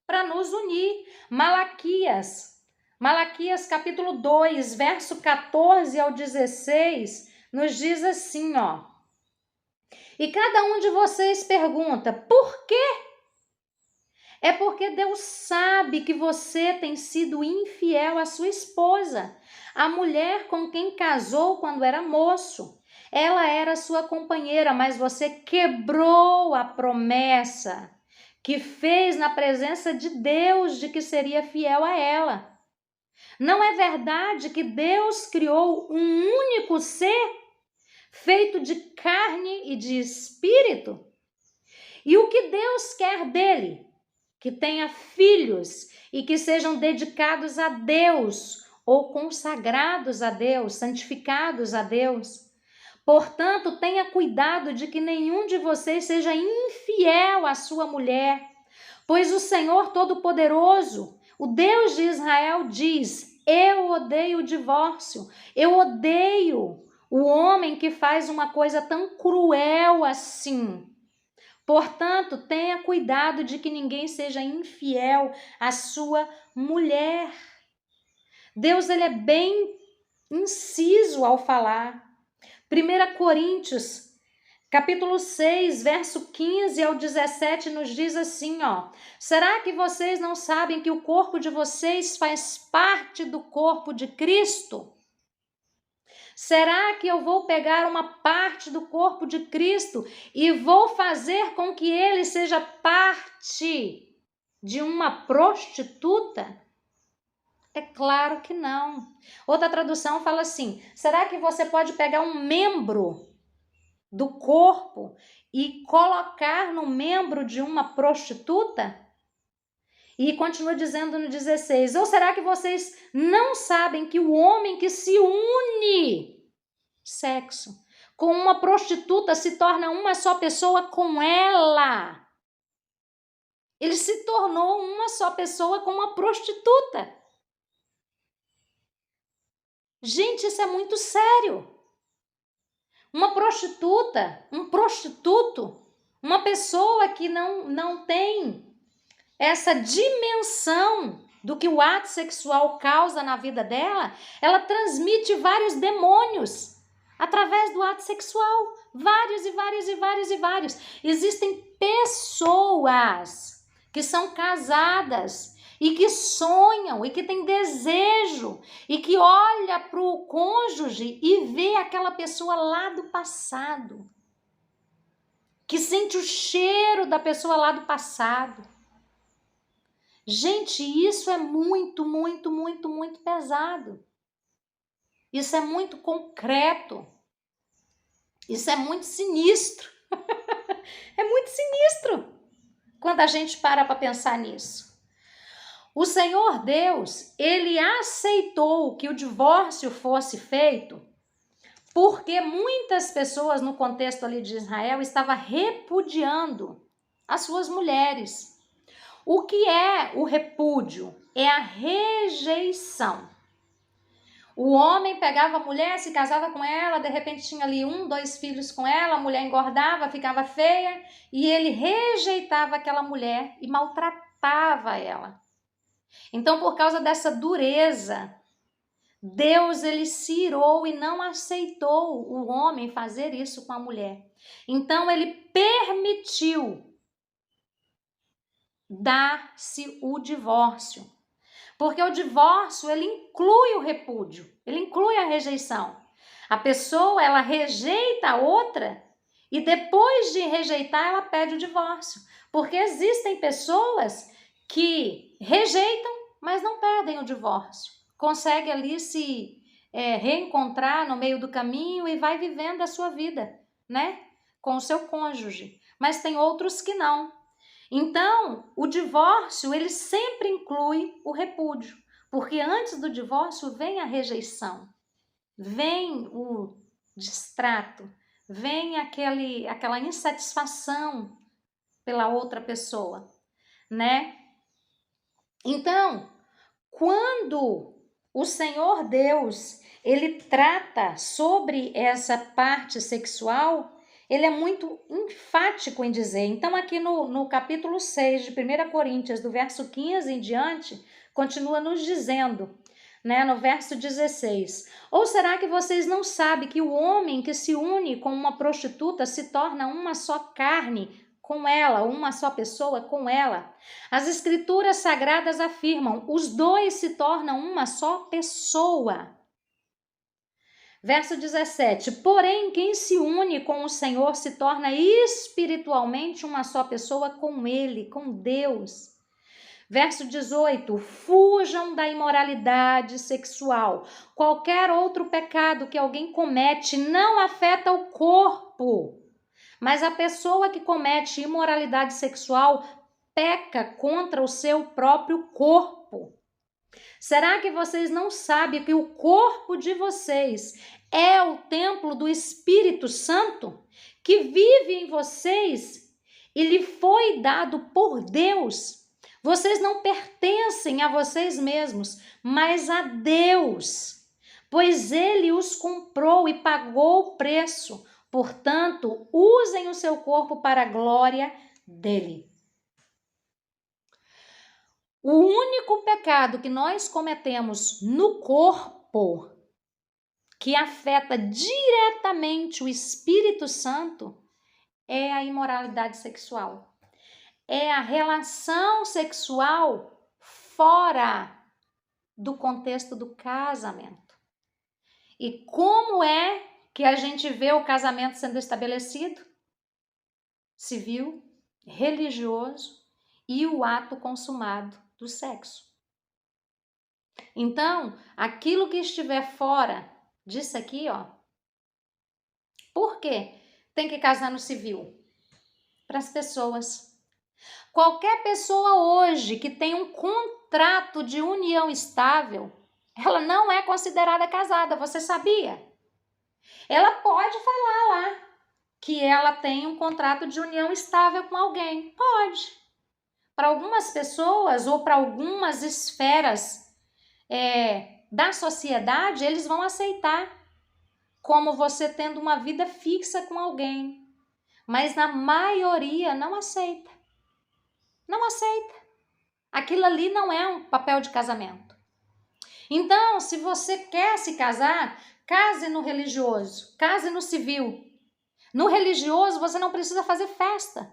para nos unir. Malaquias capítulo 2, verso 14 ao 16, nos diz assim, E cada um de vocês pergunta, por quê? É porque Deus sabe que você tem sido infiel à sua esposa, a mulher com quem casou quando era moço. Ela era sua companheira, mas você quebrou a promessa que fez na presença de Deus de que seria fiel a ela. Não é verdade que Deus criou um único ser feito de carne e de espírito? E o que Deus quer dele? Que tenha filhos e que sejam dedicados a Deus ou consagrados a Deus, santificados a Deus. Portanto, tenha cuidado de que nenhum de vocês seja infiel à sua mulher, pois o Senhor Todo-Poderoso, o Deus de Israel, diz: eu odeio o divórcio, eu odeio o homem que faz uma coisa tão cruel assim. Portanto, tenha cuidado de que ninguém seja infiel à sua mulher. Deus, ele é bem inciso ao falar. 1 Coríntios, capítulo 6, verso 15 ao 17, nos diz assim, ó: será que vocês não sabem que o corpo de vocês faz parte do corpo de Cristo? Será que eu vou pegar uma parte do corpo de Cristo e vou fazer com que ele seja parte de uma prostituta? É claro que não. Outra tradução fala assim: será que você pode pegar um membro do corpo e colocar no membro de uma prostituta? E continua dizendo no 16: ou será que vocês não sabem que o homem que se une sexo com uma prostituta se torna uma só pessoa com ela? Ele se tornou uma só pessoa com uma prostituta. Gente, isso é muito sério. Uma prostituta, um prostituto, uma pessoa que não tem essa dimensão do que o ato sexual causa na vida dela, ela transmite vários demônios através do ato sexual. Vários e vários e vários e vários. Existem pessoas que são casadas e que sonham e que têm desejo e que olha para o cônjuge e vê aquela pessoa lá do passado, que sente o cheiro da pessoa lá do passado. Gente, isso é muito, muito, muito, muito pesado. Isso é muito concreto. Isso é muito sinistro. É muito sinistro quando a gente para pensar nisso. O Senhor Deus, ele aceitou que o divórcio fosse feito porque muitas pessoas no contexto ali de Israel estavam repudiando as suas mulheres. O que é o repúdio? É a rejeição. O homem pegava a mulher, se casava com ela, de repente tinha ali 1, 2 filhos com ela, a mulher engordava, ficava feia, e ele rejeitava aquela mulher e maltratava ela. Então, por causa dessa dureza, Deus, ele se irou e não aceitou o homem fazer isso com a mulher. Então, ele permitiu dar-se o divórcio. Porque o divórcio, ele inclui o repúdio, ele inclui a rejeição. A pessoa, ela rejeita a outra e depois de rejeitar, ela pede o divórcio. Porque existem pessoas que rejeitam, mas não pedem o divórcio. Consegue ali se reencontrar no meio do caminho e vai vivendo a sua vida, né? Com o seu cônjuge. Mas tem outros que não. Então, o divórcio, ele sempre inclui o repúdio, porque antes do divórcio vem a rejeição, vem o distrato, vem aquela insatisfação pela outra pessoa, né? Então, quando o Senhor Deus, ele trata sobre essa parte sexual, ele é muito enfático em dizer. Então, aqui no capítulo 6 de 1 Coríntios, do verso 15 em diante, continua nos dizendo, né, no verso 16: ou será que vocês não sabem que o homem que se une com uma prostituta se torna uma só carne com ela, uma só pessoa com ela? As escrituras sagradas afirmam: os dois se tornam uma só pessoa. Verso 17: porém, quem se une com o Senhor se torna espiritualmente uma só pessoa com Ele, com Deus. Verso 18: fujam da imoralidade sexual. Qualquer outro pecado que alguém comete não afeta o corpo, mas a pessoa que comete imoralidade sexual peca contra o seu próprio corpo. Será que vocês não sabem que o corpo de vocês é o templo do Espírito Santo, que vive em vocês e lhe foi dado por Deus? Vocês não pertencem a vocês mesmos, mas a Deus, pois Ele os comprou e pagou o preço. Portanto, usem o seu corpo para a glória dele. O único pecado que nós cometemos no corpo, que afeta diretamente o Espírito Santo, é a imoralidade sexual. É a relação sexual fora do contexto do casamento. E como é que a gente vê o casamento sendo estabelecido? Civil, religioso e o ato consumado do sexo. Então, aquilo que estiver fora disso aqui, ó. Por quê? Tem que casar no civil. Para as pessoas. Qualquer pessoa hoje que tem um contrato de união estável, ela não é considerada casada, você sabia? Ela pode falar lá que ela tem um contrato de união estável com alguém. Pode. Para algumas pessoas ou para algumas esferas da sociedade, eles vão aceitar como você tendo uma vida fixa com alguém. Mas na maioria não aceita. Não aceita. Aquilo ali não é um papel de casamento. Então, se você quer se casar, case no religioso, case no civil. No religioso, você não precisa fazer festa.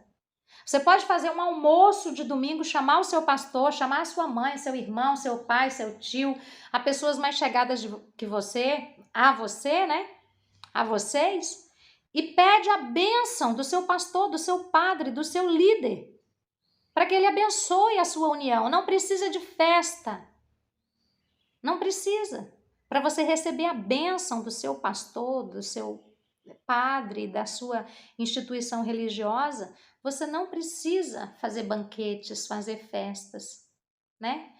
Você pode fazer um almoço de domingo, chamar o seu pastor, chamar a sua mãe, seu irmão, seu pai, seu tio, a pessoas mais chegadas que você, a você, né? A vocês, e pede a bênção do seu pastor, do seu padre, do seu líder, para que ele abençoe a sua união. Não precisa de festa. Não precisa. Para você receber a bênção do seu pastor, do seu padre, da sua instituição religiosa, você não precisa fazer banquetes, fazer festas, né?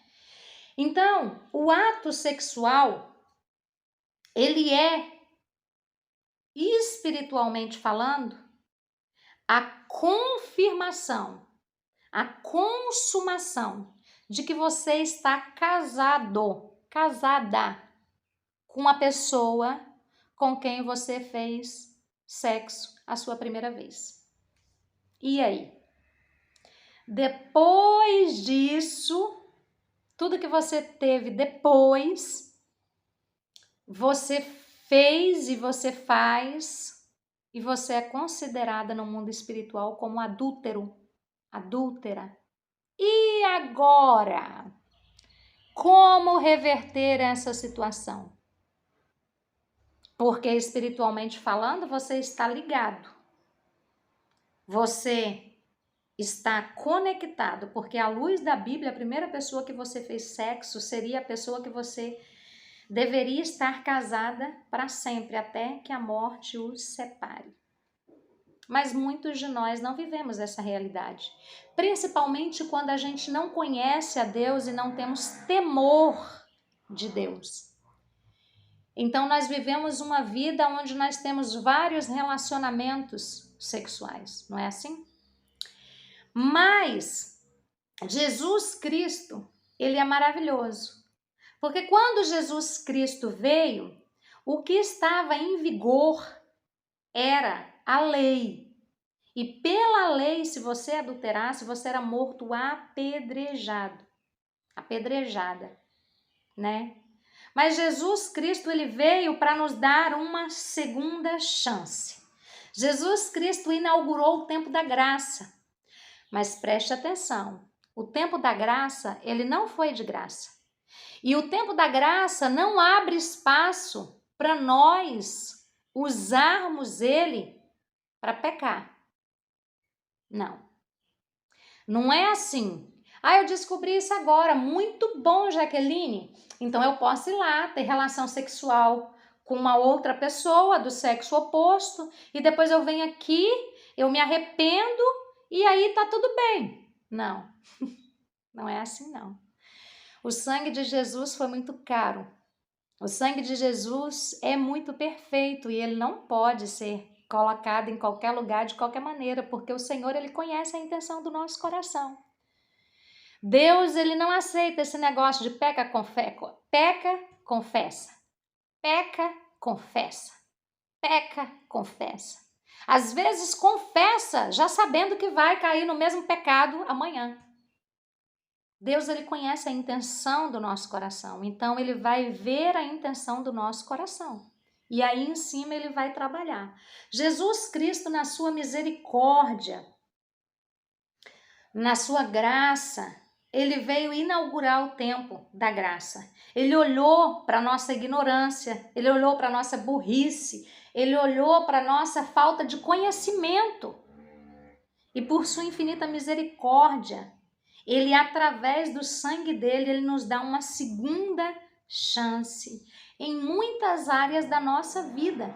Então, o ato sexual, ele é, espiritualmente falando, a confirmação, a consumação de que você está casado, casada com a pessoa com quem você fez sexo a sua primeira vez. E aí? Depois disso, tudo que você teve depois, você fez e você faz, e você é considerada no mundo espiritual como adúltero, adúltera. E agora? Como reverter essa situação? Porque espiritualmente falando, você está ligado. Você está conectado, porque à luz da Bíblia, a primeira pessoa que você fez sexo seria a pessoa que você deveria estar casada para sempre, até que a morte os separe. Mas muitos de nós não vivemos essa realidade, principalmente quando a gente não conhece a Deus e não temos temor de Deus. Então nós vivemos uma vida onde nós temos vários relacionamentos sexuais, não é assim? Mas Jesus Cristo, ele é maravilhoso. Porque quando Jesus Cristo veio, o que estava em vigor era a lei. E pela lei, se você adulterasse, você era morto apedrejado. Apedrejada, né? Mas Jesus Cristo, ele veio para nos dar uma segunda chance. Jesus Cristo inaugurou o tempo da graça. Mas preste atenção, o tempo da graça, ele não foi de graça. E o tempo da graça não abre espaço para nós usarmos ele para pecar. Não. Não é assim. Eu descobri isso agora. Muito bom, Jaqueline. Então eu posso ir lá ter relação sexual com uma outra pessoa do sexo oposto e depois eu venho aqui, eu me arrependo e aí tá tudo bem. Não. Não é assim não. O sangue de Jesus foi muito caro. O sangue de Jesus é muito perfeito e ele não pode ser colocado em qualquer lugar de qualquer maneira, porque o Senhor, ele conhece a intenção do nosso coração. Deus, ele não aceita esse negócio de peca, confessa, peca, confessa, peca, confessa. Às vezes confessa já sabendo que vai cair no mesmo pecado amanhã. Deus, ele conhece a intenção do nosso coração, então ele vai ver a intenção do nosso coração. E aí em cima ele vai trabalhar. Jesus Cristo, na sua misericórdia, na sua graça, ele veio inaugurar o tempo da graça. Ele olhou para a nossa ignorância, ele olhou para a nossa burrice, ele olhou para a nossa falta de conhecimento. E por sua infinita misericórdia, ele, através do sangue dele, ele nos dá uma segunda chance em muitas áreas da nossa vida.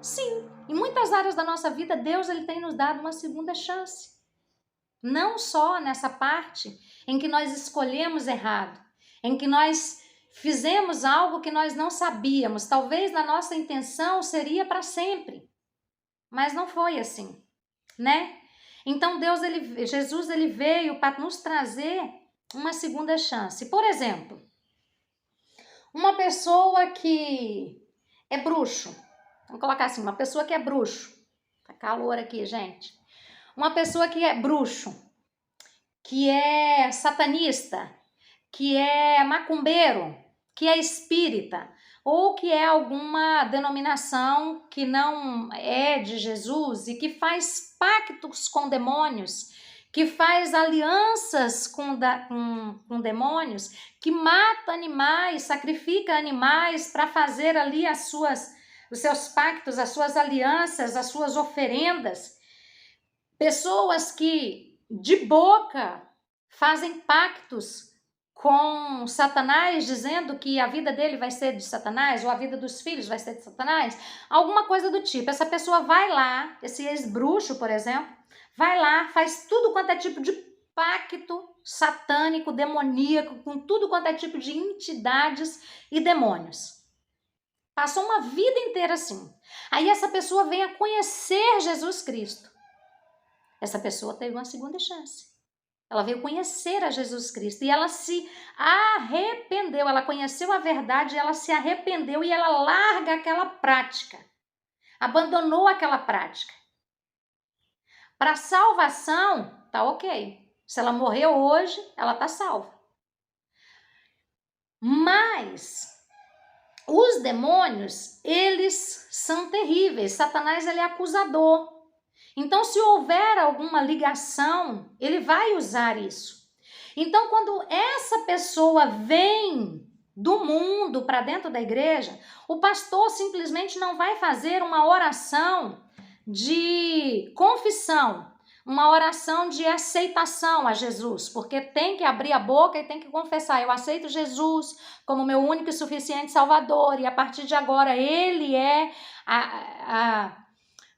Sim, em muitas áreas da nossa vida, Deus, ele tem nos dado uma segunda chance. Não só nessa parte em que nós escolhemos errado, em que nós fizemos algo que nós não sabíamos, talvez na nossa intenção seria para sempre, mas não foi assim, né? Então Jesus, ele veio para nos trazer uma segunda chance. Por exemplo, uma pessoa que é bruxo, vamos colocar assim, uma pessoa que é bruxo, tá calor aqui, gente. Uma pessoa que é bruxo, que é satanista, que é macumbeiro, que é espírita, ou que é alguma denominação que não é de Jesus e que faz pactos com demônios, que faz alianças com demônios, que mata animais, sacrifica animais para fazer ali os seus pactos, as suas alianças, as suas oferendas. Pessoas que de boca fazem pactos com Satanás, dizendo que a vida dele vai ser de Satanás, ou a vida dos filhos vai ser de Satanás, alguma coisa do tipo. Essa pessoa vai lá, esse ex-bruxo, por exemplo, vai lá, faz tudo quanto é tipo de pacto satânico, demoníaco, com tudo quanto é tipo de entidades e demônios. Passou uma vida inteira assim. Aí essa pessoa vem a conhecer Jesus Cristo. Essa pessoa teve uma segunda chance. Ela veio conhecer a Jesus Cristo e ela se arrependeu. Ela conheceu a verdade, ela se arrependeu e ela larga aquela prática. Abandonou aquela prática. Para salvação, tá ok. Se ela morreu hoje, ela tá salva. Mas os demônios, eles são terríveis. Satanás, ele é acusador. Então, se houver alguma ligação, ele vai usar isso. Então, quando essa pessoa vem do mundo para dentro da igreja, o pastor simplesmente não vai fazer uma oração de confissão, uma oração de aceitação a Jesus, porque tem que abrir a boca e tem que confessar: eu aceito Jesus como meu único e suficiente Salvador, e a partir de agora ele é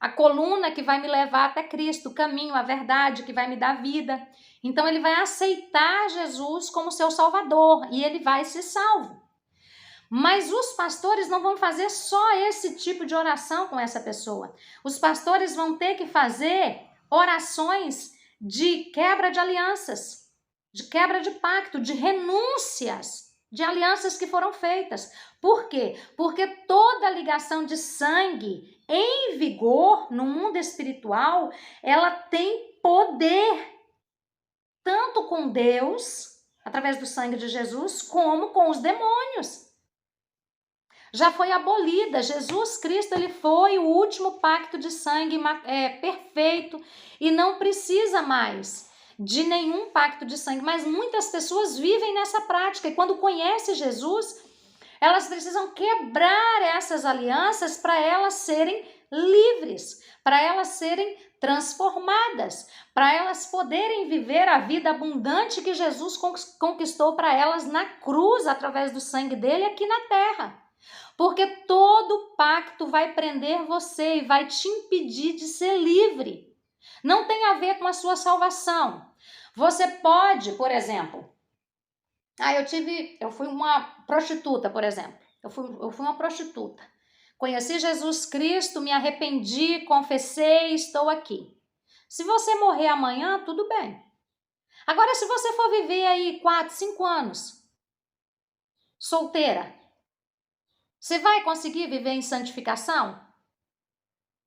a coluna que vai me levar até Cristo, o caminho, a verdade, que vai me dar vida. Então ele vai aceitar Jesus como seu Salvador e ele vai ser salvo. Mas os pastores não vão fazer só esse tipo de oração com essa pessoa. Os pastores vão ter que fazer orações de quebra de alianças, de quebra de pacto, de renúncias de alianças que foram feitas. Por quê? Porque toda ligação de sangue em vigor no mundo espiritual, ela tem poder, tanto com Deus, através do sangue de Jesus, como com os demônios. Já foi abolida. Jesus Cristo, ele foi o último pacto de sangue perfeito e não precisa mais de nenhum pacto de sangue. Mas muitas pessoas vivem nessa prática e quando conhece Jesus, Elas precisam quebrar essas alianças para elas serem livres, para elas serem transformadas, para elas poderem viver a vida abundante que Jesus conquistou para elas na cruz, através do sangue dele aqui na terra. Porque todo pacto vai prender você e vai te impedir de ser livre. Não tem a ver com a sua salvação. Você pode, por exemplo, eu fui uma prostituta, por exemplo. Eu fui uma prostituta. Conheci Jesus Cristo, me arrependi, confessei, estou aqui. Se você morrer amanhã, tudo bem. Agora, se você for viver aí 4, 5 anos, solteira, você vai conseguir viver em santificação?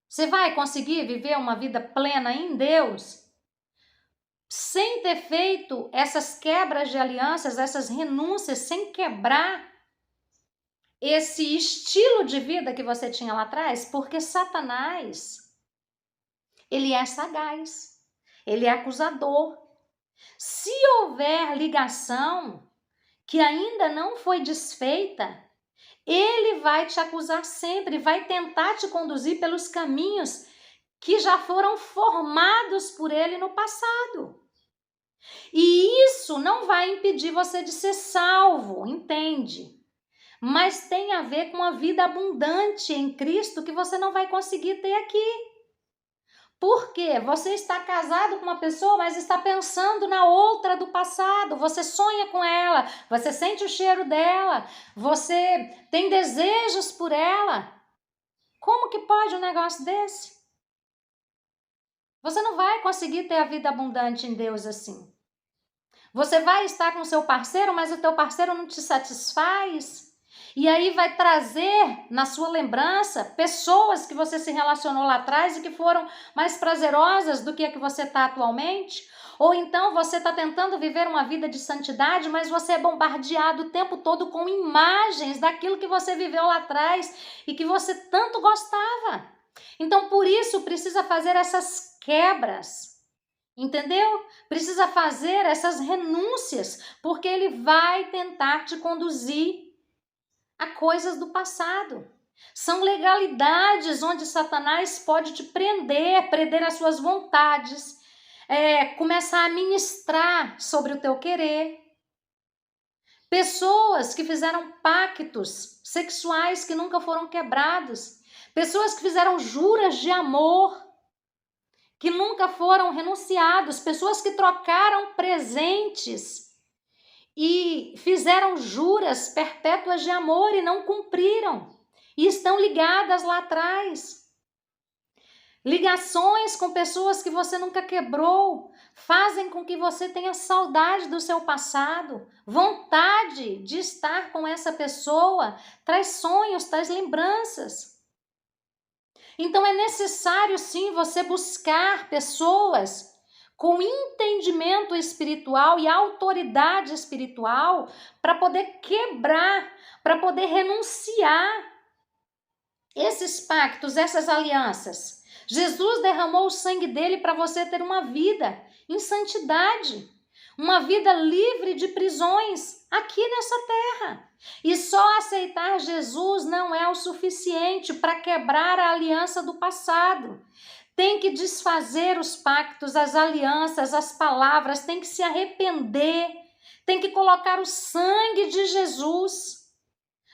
Você vai conseguir viver uma vida plena em Deus? Sem ter feito essas quebras de alianças, essas renúncias, sem quebrar esse estilo de vida que você tinha lá atrás? Porque Satanás, ele é sagaz, ele é acusador. Se houver ligação que ainda não foi desfeita, ele vai te acusar sempre, vai tentar te conduzir pelos caminhos que já foram formados por ele no passado. E isso não vai impedir você de ser salvo, entende? Mas tem a ver com a vida abundante em Cristo que você não vai conseguir ter aqui. Por quê? Você está casado com uma pessoa, mas está pensando na outra do passado. Você sonha com ela, você sente o cheiro dela, você tem desejos por ela. Como que pode um negócio desse? Você não vai conseguir ter a vida abundante em Deus assim. Você vai estar com seu parceiro, mas o teu parceiro não te satisfaz. E aí vai trazer na sua lembrança pessoas que você se relacionou lá atrás e que foram mais prazerosas do que a que você está atualmente. Ou então você está tentando viver uma vida de santidade, mas você é bombardeado o tempo todo com imagens daquilo que você viveu lá atrás e que você tanto gostava. Então por isso precisa fazer essas quebras. Entendeu? Precisa fazer essas renúncias, porque ele vai tentar te conduzir a coisas do passado. São legalidades onde Satanás pode te prender as suas vontades, começar a ministrar sobre o teu querer. Pessoas que fizeram pactos sexuais que nunca foram quebrados, pessoas que fizeram juras de amor que nunca foram renunciados, pessoas que trocaram presentes e fizeram juras perpétuas de amor e não cumpriram, e estão ligadas lá atrás. Ligações com pessoas que você nunca quebrou fazem com que você tenha saudade do seu passado, vontade de estar com essa pessoa, traz sonhos, traz lembranças. Então é necessário sim você buscar pessoas com entendimento espiritual e autoridade espiritual para poder quebrar, para poder renunciar esses pactos, essas alianças. Jesus derramou o sangue dele para você ter uma vida em santidade, uma vida livre de prisões aqui nessa terra. E só aceitar Jesus não é o suficiente para quebrar a aliança do passado. Tem que desfazer os pactos, as alianças, as palavras, tem que se arrepender, tem que colocar o sangue de Jesus,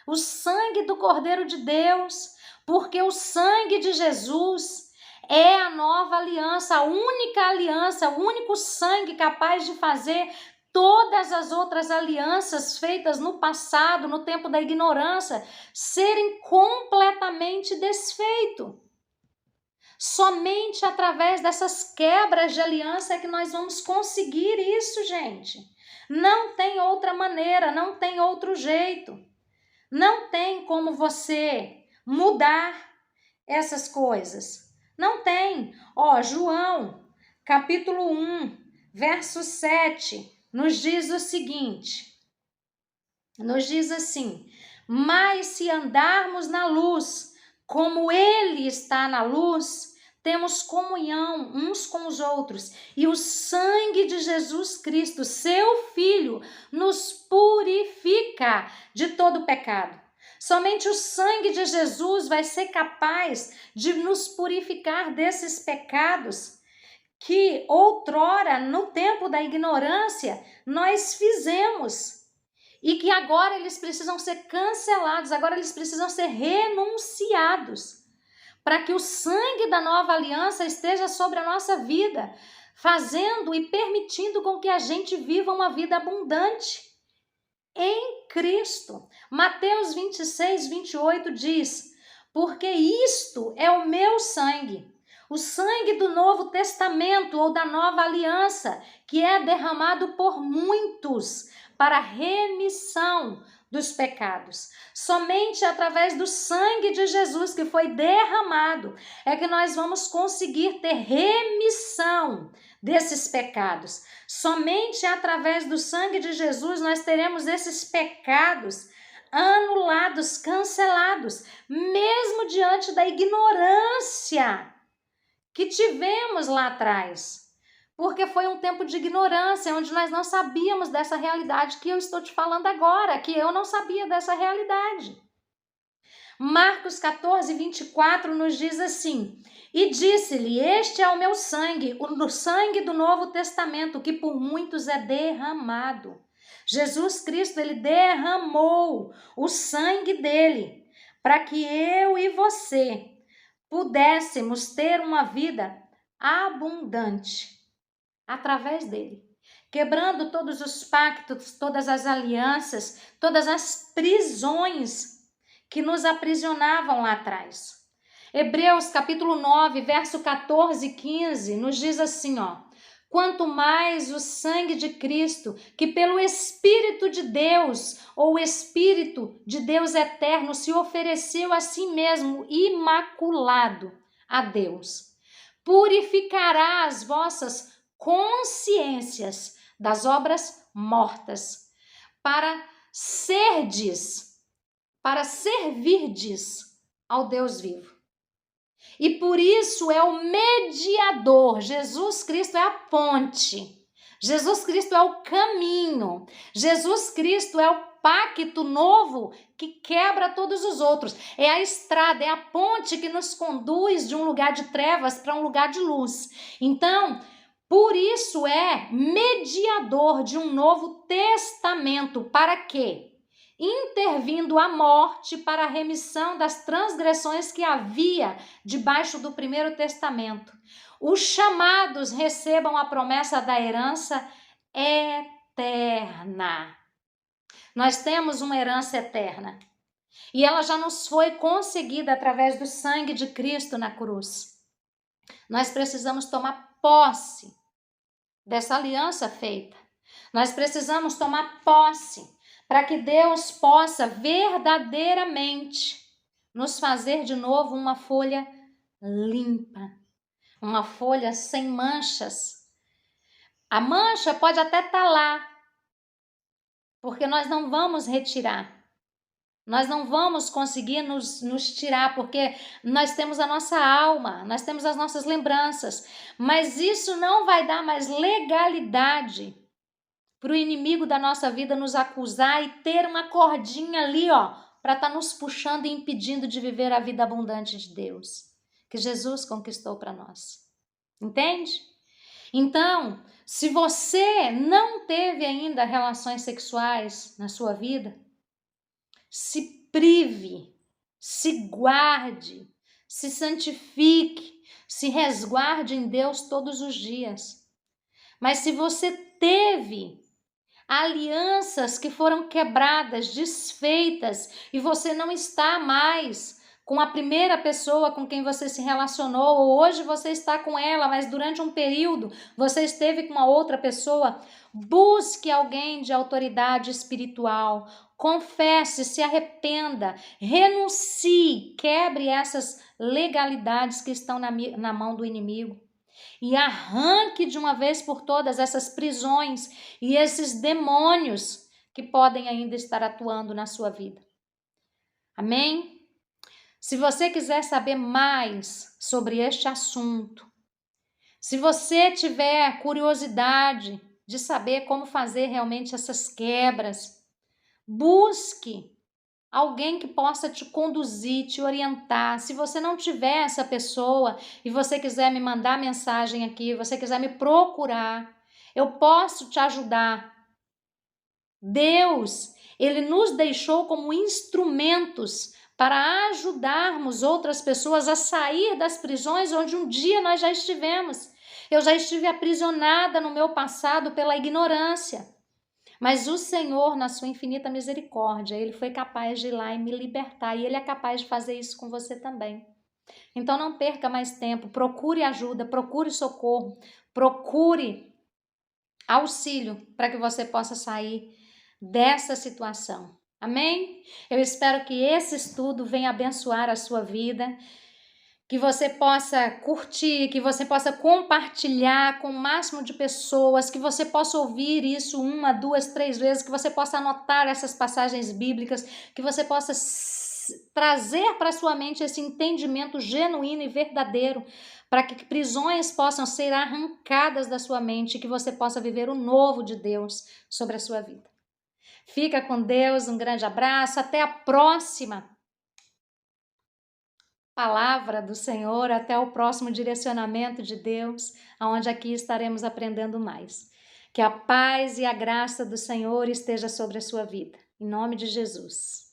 o sangue do Cordeiro de Deus, porque o sangue de Jesus é a nova aliança, a única aliança, o único sangue capaz de fazer todas as outras alianças feitas no passado, no tempo da ignorância, serem completamente desfeitas. Somente através dessas quebras de aliança é que nós vamos conseguir isso, gente. Não tem outra maneira, não tem outro jeito. Não tem como você mudar essas coisas. Não tem. João, capítulo 1, verso 7, nos diz o seguinte. Nos diz assim: mas se andarmos na luz, como ele está na luz, temos comunhão uns com os outros, e o sangue de Jesus Cristo, seu Filho, nos purifica de todo pecado. Somente o sangue de Jesus vai ser capaz de nos purificar desses pecados que outrora, no tempo da ignorância, nós fizemos. E que agora eles precisam ser cancelados, agora eles precisam ser renunciados, para que o sangue da nova aliança esteja sobre a nossa vida, fazendo e permitindo com que a gente viva uma vida abundante em Cristo. Mateus 26, 28 diz: porque isto é o meu sangue, o sangue do Novo Testamento ou da nova aliança, que é derramado por muitos para a remissão dos pecados. Somente através do sangue de Jesus que foi derramado é que nós vamos conseguir ter remissão desses pecados. Somente através do sangue de Jesus nós teremos esses pecados anulados, cancelados, mesmo diante da ignorância que tivemos lá atrás. Porque foi um tempo de ignorância, onde nós não sabíamos dessa realidade que eu estou te falando agora, que eu não sabia dessa realidade. Marcos 14, 24 nos diz assim: e disse-lhe, este é o meu sangue, o sangue do Novo Testamento, que por muitos é derramado. Jesus Cristo, ele derramou o sangue dele, para que eu e você pudéssemos ter uma vida abundante através dele, quebrando todos os pactos, todas as alianças, todas as prisões que nos aprisionavam lá atrás. Hebreus capítulo 9, verso 14 e 15 nos diz assim, quanto mais o sangue de Cristo, que pelo Espírito de Deus, ou o Espírito de Deus eterno, se ofereceu a si mesmo imaculado a Deus, purificará as vossas consciências das obras mortas, para servirdes ao Deus vivo. E por isso é o mediador. Jesus Cristo é a ponte. Jesus Cristo é o caminho. Jesus Cristo é o pacto novo que quebra todos os outros. É a estrada, é a ponte que nos conduz de um lugar de trevas para um lugar de luz. Então, por isso é mediador de um novo testamento. Para quê? Intervindo a morte para a remissão das transgressões que havia debaixo do primeiro testamento. Os chamados recebam a promessa da herança eterna. Nós temos uma herança eterna e ela já nos foi conseguida através do sangue de Cristo na cruz. Nós precisamos tomar posse dessa aliança feita. Nós precisamos tomar posse para que Deus possa verdadeiramente nos fazer de novo uma folha limpa, uma folha sem manchas. A mancha pode até estar lá, porque nós não vamos retirar. Nós não vamos conseguir nos tirar, porque nós temos a nossa alma, nós temos as nossas lembranças. Mas isso não vai dar mais legalidade para o inimigo da nossa vida nos acusar e ter uma cordinha ali, para estar nos puxando e impedindo de viver a vida abundante de Deus, que Jesus conquistou para nós. Entende? Então, se você não teve ainda relações sexuais na sua vida, se prive, se guarde, se santifique, se resguarde em Deus todos os dias. Mas se você teve alianças que foram quebradas, desfeitas, e você não está mais com a primeira pessoa com quem você se relacionou, ou hoje você está com ela, mas durante um período você esteve com uma outra pessoa, busque alguém de autoridade espiritual, confesse, se arrependa, renuncie, quebre essas legalidades que estão na mão do inimigo. E arranque de uma vez por todas essas prisões e esses demônios que podem ainda estar atuando na sua vida. Amém? Se você quiser saber mais sobre este assunto, se você tiver curiosidade de saber como fazer realmente essas quebras, busque Alguém que possa te conduzir, te orientar. Se você não tiver essa pessoa e você quiser me mandar mensagem aqui, você quiser me procurar, eu posso te ajudar. Deus, ele nos deixou como instrumentos para ajudarmos outras pessoas a sair das prisões onde um dia nós já estivemos. Eu já estive aprisionada no meu passado pela ignorância. Mas o Senhor, na sua infinita misericórdia, ele foi capaz de ir lá e me libertar. E ele é capaz de fazer isso com você também. Então não perca mais tempo. Procure ajuda, procure socorro, procure auxílio para que você possa sair dessa situação. Amém? Eu espero que esse estudo venha abençoar a sua vida, que você possa curtir, que você possa compartilhar com o máximo de pessoas, que você possa ouvir isso 1, 2, 3 vezes, que você possa anotar essas passagens bíblicas, que você possa trazer para sua mente esse entendimento genuíno e verdadeiro, para que prisões possam ser arrancadas da sua mente, que você possa viver o novo de Deus sobre a sua vida. Fica com Deus, um grande abraço, até a próxima palavra do Senhor, até o próximo direcionamento de Deus, aonde aqui estaremos aprendendo mais. Que a paz e a graça do Senhor esteja sobre a sua vida. Em nome de Jesus.